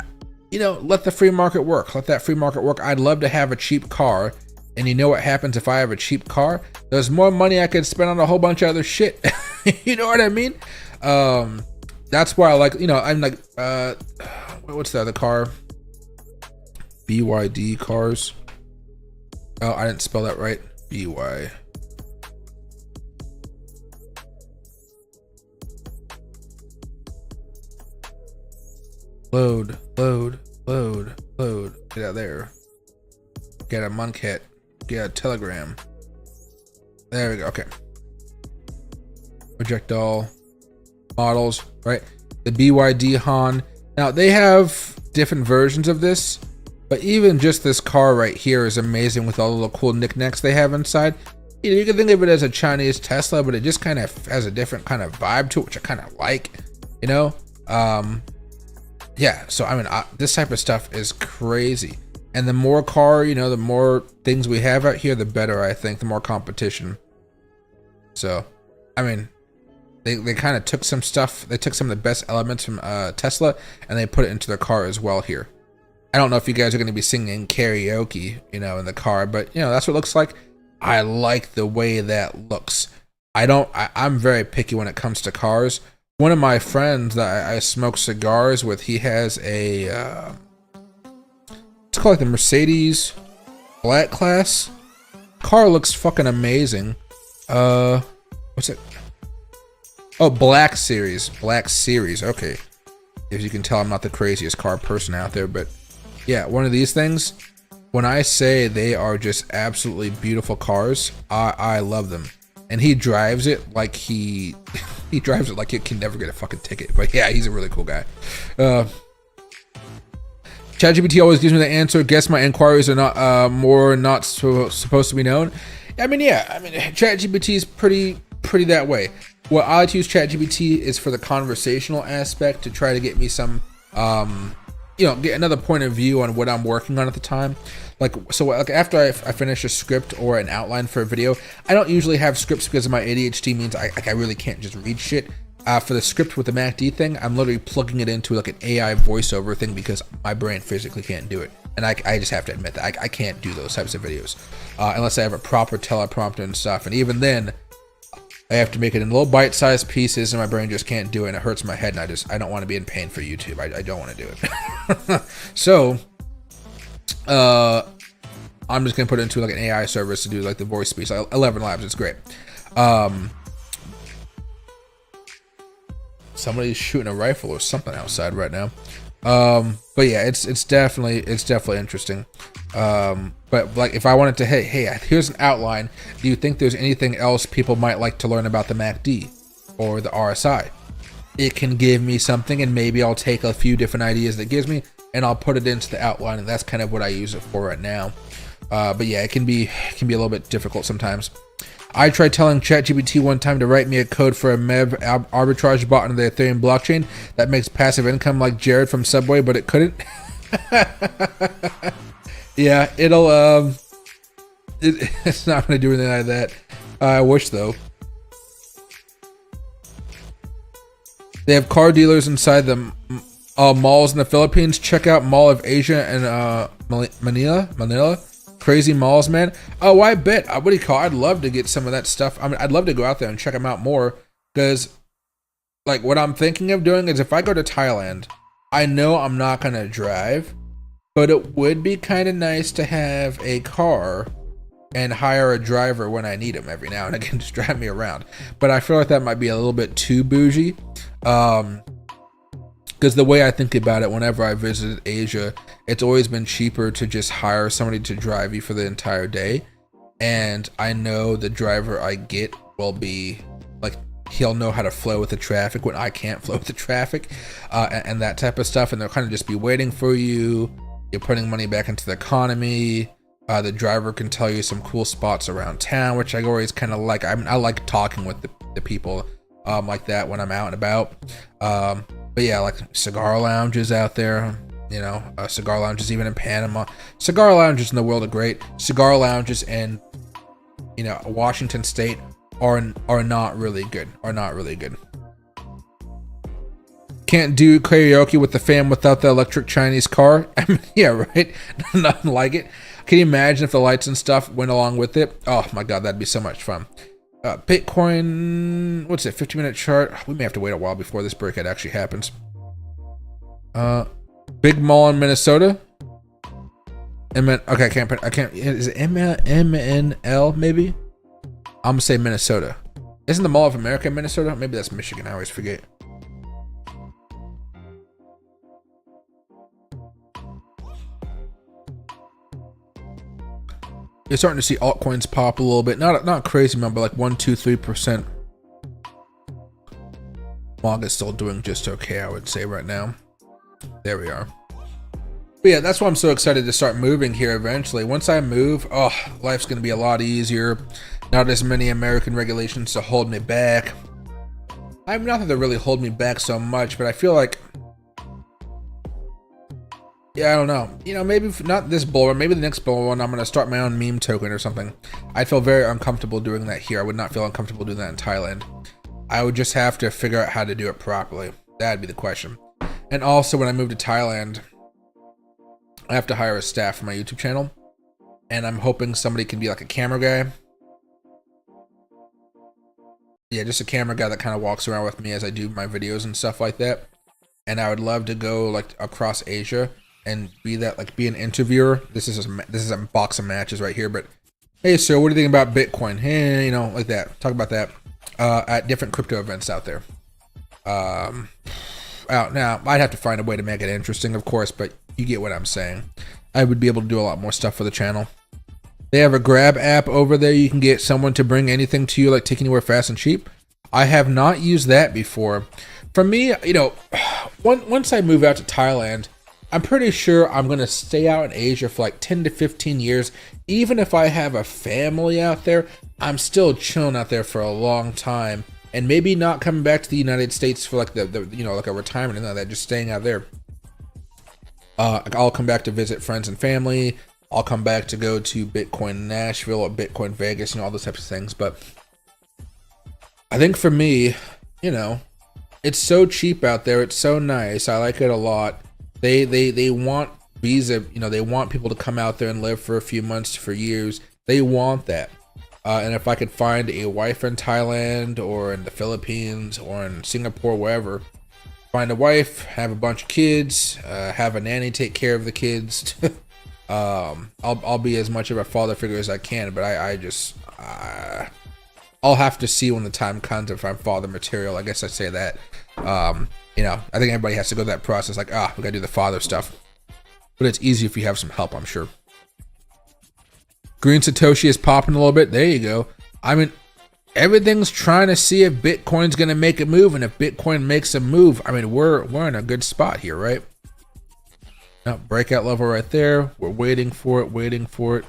you know, let the free market work. Let that free market work. I'd love to have a cheap car, and you know what happens if I have a cheap car? There's more money I could spend on a whole bunch of other shit. You know what I mean? That's why I like, you know, I'm like, what's the other car? BYD cars. Oh, I didn't spell that right. BY. Load. Get out there. Get a Monket. Get a Telegram. There we go. Okay. Projectile models, right? The BYD Han. Now they have different versions of this, but even just this car right here is amazing with all the little cool knickknacks they have inside. You know, you can think of it as a Chinese Tesla, but it just kind of has a different kind of vibe to it, which I kind of like, you know? Yeah, so I mean, this type of stuff is crazy. And the more car, you know, the more things we have out here, the better, I think, the more competition. So, I mean, they kind of took some stuff, they took some of the best elements from Tesla, and they put it into their car as well here. I don't know if you guys are going to be singing karaoke, you know, in the car, but, you know, that's what it looks like. I like the way that looks. I'm very picky when it comes to cars. One of my friends that I smoke cigars with, he has a, it's called like the Mercedes Black Class. Car looks fucking amazing. What's it? Oh, Black Series. Black Series, okay. As you can tell, I'm not the craziest car person out there, but yeah, one of these things, when I say they are just absolutely beautiful cars, I love them. And he drives it like he drives it like he can never get a fucking ticket. But yeah, he's a really cool guy. ChatGPT always gives me the answer. Guess my inquiries are not supposed to be known. I mean, yeah. I mean, ChatGPT is pretty that way. Well, I like to use ChatGPT is for the conversational aspect to try to get me some, get another point of view on what I'm working on at the time. Like after I finish a script or an outline for a video, I don't usually have scripts because of my ADHD means I really can't just read shit. For the script with the MACD thing, I'm literally plugging it into like an AI voiceover thing because my brain physically can't do it. And I just have to admit that I can't do those types of videos unless I have a proper teleprompter and stuff. And even then, I have to make it in little bite-sized pieces, and my brain just can't do it, and it hurts my head, and I don't want to be in pain for YouTube. I don't want to do it. So, I'm just gonna put it into like an AI service to do like the voice speech. Like 11 Labs, it's great. Somebody's shooting a rifle or something outside right now. But yeah, it's definitely interesting. But like if I wanted to, hey, here's an outline. Do you think there's anything else people might like to learn about the MACD or the RSI? It can give me something, and maybe I'll take a few different ideas that it gives me and I'll put it into the outline, and that's kind of what I use it for right now. But yeah, it can be a little bit difficult sometimes. I tried telling ChatGPT one time to write me a code for a MEV arbitrage bot on the Ethereum blockchain that makes passive income like Jared from Subway, but it couldn't. Yeah, it's not going to do anything like that. I wish though. They have car dealers inside the malls in the Philippines. Check out Mall of Asia and Manila. Crazy malls, man. Oh, I bet. What do you call it? I'd love to get some of that stuff. I mean, I'd love to go out there and check them out more, because like what I'm thinking of doing is if I go to Thailand, I know I'm not going to drive, but it would be kind of nice to have a car and hire a driver when I need him every now and again to drive me around. But I feel like that might be a little bit too bougie. Because the way I think about it, whenever I visited Asia, it's always been cheaper to just hire somebody to drive you for the entire day. And I know the driver I get will be like, he'll know how to flow with the traffic when I can't flow with the traffic, and that type of stuff. And they'll kind of just be waiting for you. You're putting money back into the economy. The driver can tell you some cool spots around town, which I always kind of like. I like talking with the people like that when I'm out and about. But yeah, like cigar lounges out there, cigar lounges even in Panama. Cigar lounges in the world are great. Cigar lounges in, Washington State are not really good. Can't do karaoke with the fam without the electric Chinese car. I mean, yeah, right? Nothing like it. Can you imagine if the lights and stuff went along with it? Oh my God, that'd be so much fun. Bitcoin, what's it, 50-minute chart? We may have to wait a while before this breakout actually happens. Big mall in Minnesota. Okay, I can't, is it MNL maybe? I'm gonna say Minnesota. Isn't the Mall of America in Minnesota? Maybe that's Michigan, I always forget. You're starting to see altcoins pop a little bit. Not a crazy amount, but like 1-3%. Maga's still doing just okay, I would say right now. There we are. But yeah, that's why I'm so excited to start moving here eventually. Once I move, life's gonna be a lot easier. Not as many American regulations to hold me back. I mean, not that they really hold me back so much, but I feel like, yeah, I don't know. Maybe not this bull run, maybe the next bull run, I'm going to start my own meme token or something. I'd feel very uncomfortable doing that here. I would not feel uncomfortable doing that in Thailand. I would just have to figure out how to do it properly. That'd be the question. And also, when I move to Thailand, I have to hire a staff for my YouTube channel. And I'm hoping somebody can be like a camera guy. Yeah, just a camera guy that kind of walks around with me as I do my videos and stuff like that. And I would love to go like across Asia and be an interviewer. This is a box of matches right here, but hey, sir, what do you think about Bitcoin? Hey, like that. Talk about that at different crypto events out there. Now I'd have to find a way to make it interesting, of course, but you get what I'm saying. I would be able to do a lot more stuff for the channel. They have a Grab app over there. You can get someone to bring anything to you, like take anywhere fast and cheap. I have not used that before. For me, once I move out to Thailand, I'm pretty sure I'm going to stay out in Asia for like 10 to 15 years. Even if I have a family out there, I'm still chilling out there for a long time. and maybe not coming back to the United States for like the you know, like a retirement and all that, just staying out there. I'll come back to visit friends and family. I'll come back to go to Bitcoin Nashville or Bitcoin Vegas, you know, all those types of things. But I think for me, you know, it's so cheap out there. It's so nice. I like it a lot. They want visa, you know, they want people to come out there and live for a few months, for years. They want that. And if I could find a wife in Thailand or in the Philippines or in Singapore, wherever, find a wife, have a bunch of kids, have a nanny take care of the kids. I'll be as much of a father figure as I can, but I'll have to see when the time comes if I'm father material. I guess I say that. You know, I think everybody has to go through that process, like, we gotta do the father stuff. But it's easy if you have some help, I'm sure. Green Satoshi is popping a little bit. There you go. I mean, everything's trying to see if Bitcoin's gonna make a move, and if Bitcoin makes a move, I mean, we're in a good spot here, right? Now, breakout level right there. We're waiting for it.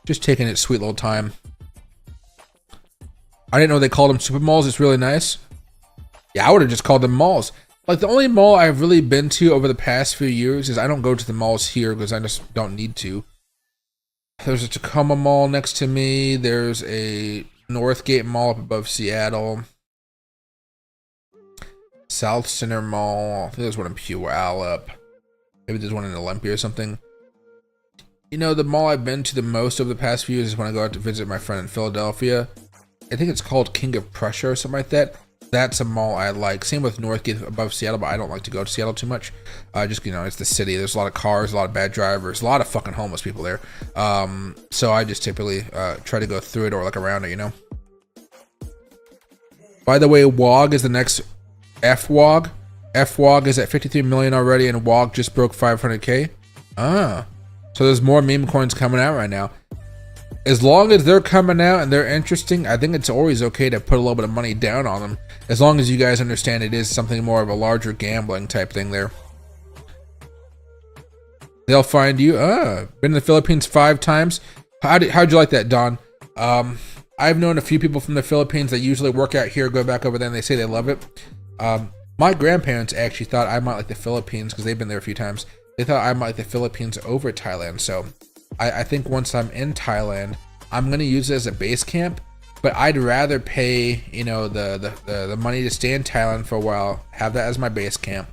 Just taking its sweet little time. I didn't know they called them super malls. It's really nice. Yeah, I would have just called them malls. Like, the only mall I've really been to over the past few years is I don't go to the malls here because I just don't need to. There's a Tacoma Mall next to me. There's a Northgate Mall up above Seattle. South Center Mall. I think there's one in Puyallup. Maybe there's one in Olympia or something. You know, the mall I've been to the most over the past few years is when I go out to visit my friend in Philadelphia. I think it's called King of Prussia or something like that. That's a mall I like. Same with Northgate above Seattle, but I don't like to go to Seattle too much. Just, you know, it's the city. There's a lot of cars, a lot of bad drivers, a lot of fucking homeless people there. So I just typically try to go through it or like around it, you know. By the way, WOG is the next FWOG. FWOG is at 53 million already, and WOG just broke 500K. So there's more meme coins coming out right now. As long as they're coming out and they're interesting, I think it's always okay to put a little bit of money down on them. As long as you guys understand it is something more of a larger gambling type thing there. They'll find you. Been in the Philippines 5 times. How'd you like that, Don? I've known a few people from the Philippines that usually work out here, go back over there, and they say they love it. My grandparents actually thought I might like the Philippines because they've been there a few times. They thought I might like the Philippines over Thailand. So I think once I'm in Thailand, I'm going to use it as a base camp. But I'd rather pay, you know, the money to stay in Thailand for a while, have that as my base camp,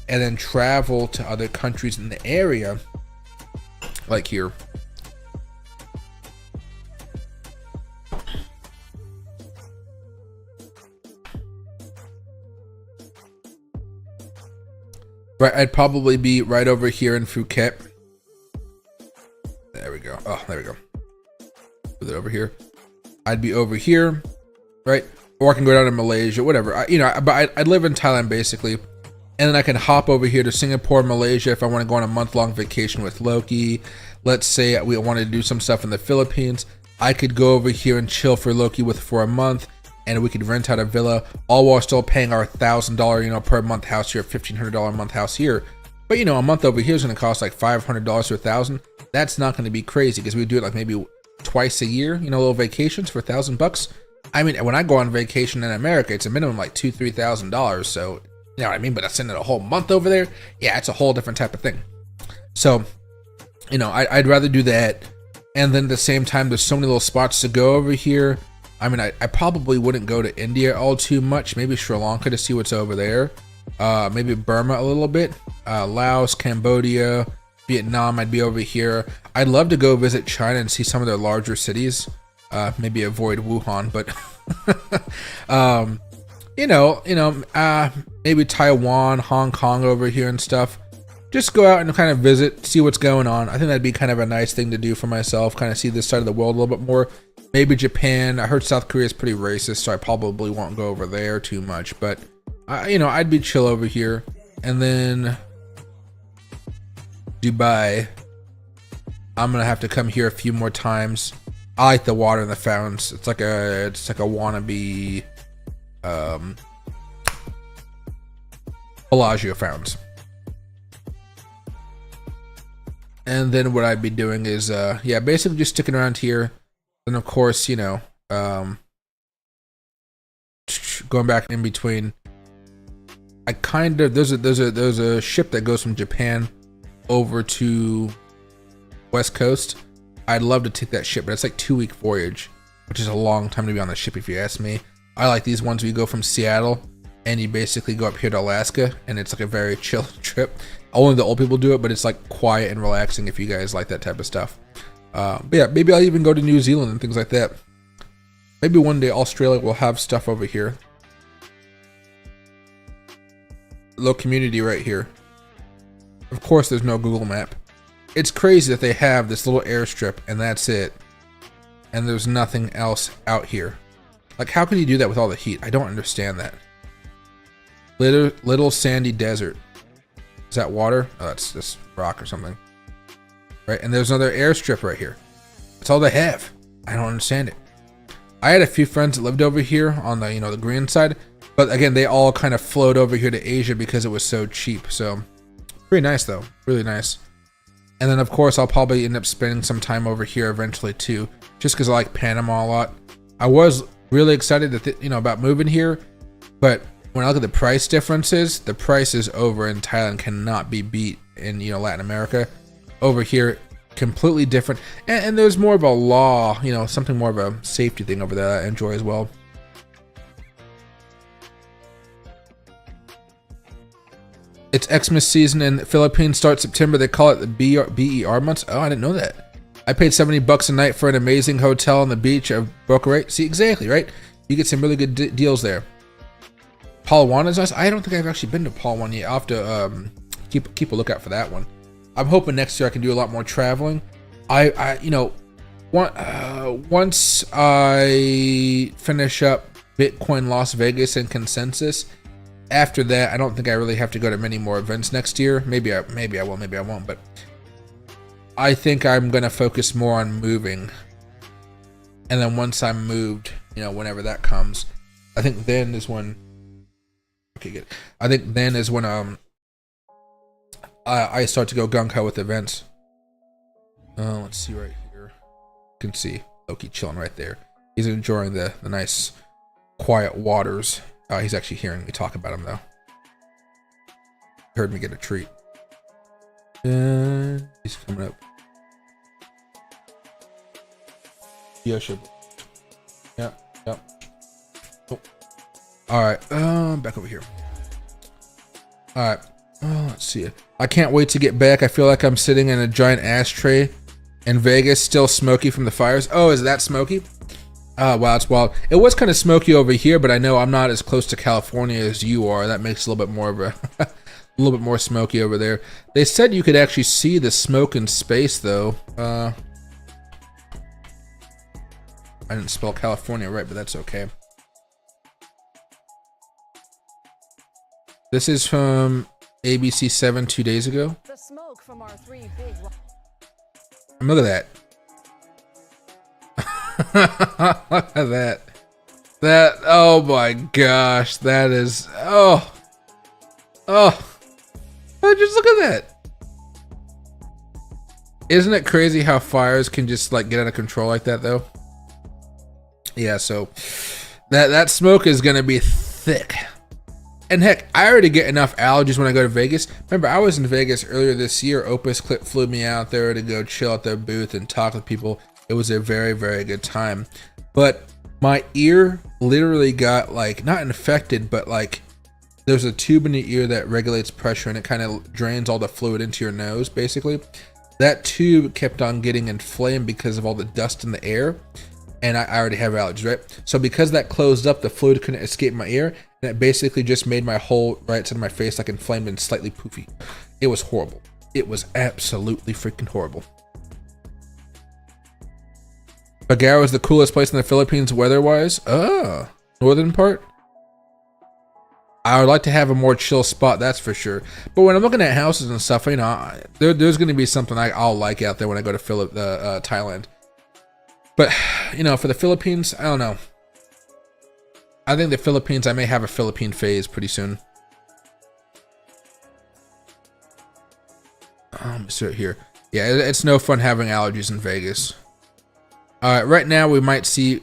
and then travel to other countries in the area, like here. Right, I'd probably be right over here in Phuket. There we go. Oh, there we go. Put it over here. I'd be over here, right? Or I can go down to Malaysia, whatever. I'd live in Thailand basically, and then I can hop over here to Singapore, Malaysia if I want to go on a month-long vacation with Loki. Let's say we want to do some stuff in the Philippines. I could go over here and chill for Loki for a month, and we could rent out a villa, all while still paying our $1,000, you know, per month house here, $1,500 a month house here. But you know, a month over here is going to cost like $500 to $1,000. That's not going to be crazy because we do it like maybe twice a year, you know, little vacations for $1,000. I mean, when I go on vacation in America, it's a minimum like $2,000-$3,000. So you know what I mean. But I send it a whole month over there. Yeah, it's a whole different type of thing. So, you know, I'd rather do that. And then at the same time, there's so many little spots to go over here. I mean, I probably wouldn't go to India all too much. Maybe Sri Lanka to see what's over there. Maybe Burma a little bit. Laos, Cambodia, Vietnam, I'd be over here. I'd love to go visit China and see some of their larger cities. Maybe avoid Wuhan, but maybe Taiwan, Hong Kong over here and stuff. Just go out and kind of visit, see what's going on. I think that'd be kind of a nice thing to do for myself, kind of see this side of the world a little bit more. Maybe Japan. I heard South Korea is pretty racist, so I probably won't go over there too much. But, I'd be chill over here. And then Dubai. I'm going to have to come here a few more times. I like the water in the fountains. It's like a wannabe Bellagio fountains. And then what I'd be doing is, basically just sticking around here. And of course, going back in between. I kind of there's a ship that goes from Japan over to West Coast. I'd love to take that ship, but it's like 2-week voyage, which is a long time to be on the ship if you ask me. I like these ones where you go from Seattle and you basically go up here to Alaska, and it's like a very chill trip. Only the old people do it, but it's like quiet and relaxing if you guys like that type of stuff. But yeah, maybe I'll even go to New Zealand and things like that. Maybe one day Australia will have stuff over here. Little community right here. Of course, there's no Google map. It's crazy that they have this little airstrip and that's it. And there's nothing else out here. Like, how can you do that with all the heat? I don't understand that. Little sandy desert. Is that water? Oh, that's just rock or something. Right, and there's another airstrip right here. That's all they have. I don't understand it. I had a few friends that lived over here on the, the green side, but again, they all kind of flowed over here to Asia because it was so cheap. So, pretty nice though, really nice. And then of course, I'll probably end up spending some time over here eventually too, just because I like Panama a lot. I was really excited to about moving here, but when I look at the price differences, the prices over in Thailand cannot be beat in Latin America. Over here, completely different, and there's more of a law, something more of a safety thing over there that I enjoy as well. It's Xmas season in the Philippines starts September. They call it the BER months. Oh, I didn't know that. I paid $70 a night for an amazing hotel on the beach of Boca Raton. See, exactly, right? You get some really good deals there. Palawan is nice. I don't think I've actually been to Palawan yet. I'll have to keep a lookout for that one. I'm hoping next year I can do a lot more traveling. Once I finish up Bitcoin Las Vegas and Consensus, after that, I don't think I really have to go to many more events next year. Maybe I will, maybe I won't. But I think I'm gonna focus more on moving. And then once I'm moved, whenever that comes, I think then is when. Okay, good. I think then is when I start to go gung-ho with events. Let's see right here. You can see Loki chilling right there. He's enjoying the nice quiet waters. He's actually hearing me talk about him though. He heard me get a treat. He's coming up. Yeah, should. Yep. Oh. All right. Back over here. All right. Oh, let's see. I can't wait to get back. I feel like I'm sitting in a giant ashtray in Vegas, still smoky from the fires. Oh, is that smoky? Oh, wow, it's wild. It was kind of smoky over here, but I know I'm not as close to California as you are. That makes a little bit more of a a little bit more smoky over there. They said you could actually see the smoke in space, though. I didn't spell California right, but that's okay. This is from ABC 7 2 days ago. The smoke from our three big... Look at that. Look at that. That, oh my gosh, that is, oh, just look at that. Isn't it crazy how fires can just like get out of control like that though? Yeah, so that smoke is gonna be thick. And heck, I already get enough allergies when I go to Vegas. Remember, I was in Vegas earlier this year. Opus Clip flew me out there to go chill at their booth and talk with people. It was a very, very good time. But my ear literally got like, not infected, but like there's a tube in your ear that regulates pressure and it kind of drains all the fluid into your nose, basically. That tube kept on getting inflamed because of all the dust in the air. And I already have allergies, right? So because that closed up, the fluid couldn't escape my ear. And it basically just made my whole right side of my face like inflamed and slightly poofy. It was horrible. It was absolutely freaking horrible. Pagao is the coolest place in the Philippines weather-wise. Oh, northern part? I would like to have a more chill spot, that's for sure. But when I'm looking at houses and stuff, there's going to be something I'll like out there when I go to Thailand. But, for the Philippines, I don't know. I think the Philippines, I may have a Philippine phase pretty soon. Let me sit here. Yeah, it's no fun having allergies in Vegas. Right now we might see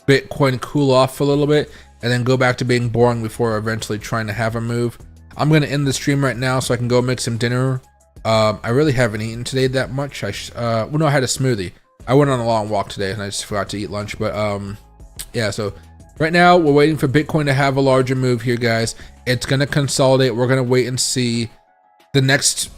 Bitcoin cool off for a little bit. and then go back to being boring before eventually trying to have a move. I'm gonna end the stream right now so I can go make some dinner. I really haven't eaten today that much. Well, no, I had a smoothie. I went on a long walk today and I just forgot to eat lunch. But yeah, so right now we're waiting for Bitcoin to have a larger move here, guys. It's gonna consolidate. We're gonna wait and see. The next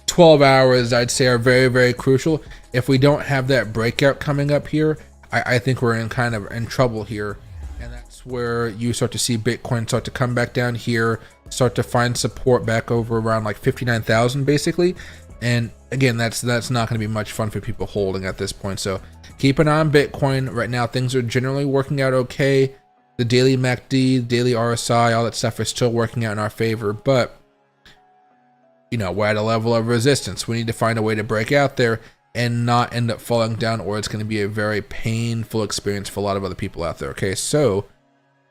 12 hours, I'd say, are very, very crucial. If we don't have that breakout coming up here, I think we're in kind of in trouble here. And that's where you start to see Bitcoin start to come back down here, start to find support back over around like 59,000 basically. And again, that's not going to be much fun for people holding at this point. So keep an eye on Bitcoin. Right now, things are generally working out okay. The daily MACD, daily RSI, all that stuff is still working out in our favor. But, you know, we're at a level of resistance. We need to find a way to break out there and not end up falling down, or it's going to be a very painful experience for a lot of other people out there. Okay, so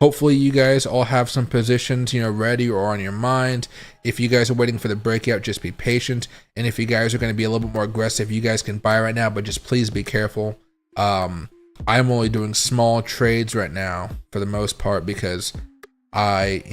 hopefully you guys all have some positions, you know, ready or on your mind. If you guys are waiting for the breakout, just be patient. And if you guys are going to be a little bit more aggressive, you guys can buy right now, but just please be careful. I'm only doing small trades right now for the most part because I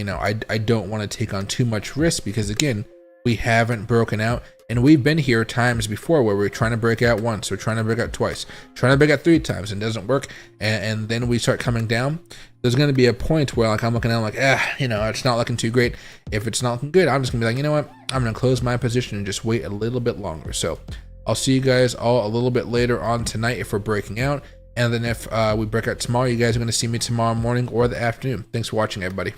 don't want to take on too much risk because, again, we haven't broken out, and we've been here times before where we're trying to break out once, we're trying to break out twice, trying to break out 3 times, and it doesn't work, and then we start coming down. There's going to be a point where, like, I'm looking at it like, you know, it's not looking too great. If it's not looking good, I'm just gonna be like, you know what, I'm gonna close my position and just wait a little bit longer. So I'll see you guys all a little bit later on tonight if we're breaking out, and then if we break out tomorrow, you guys are going to see me tomorrow morning or the afternoon. Thanks for watching, everybody.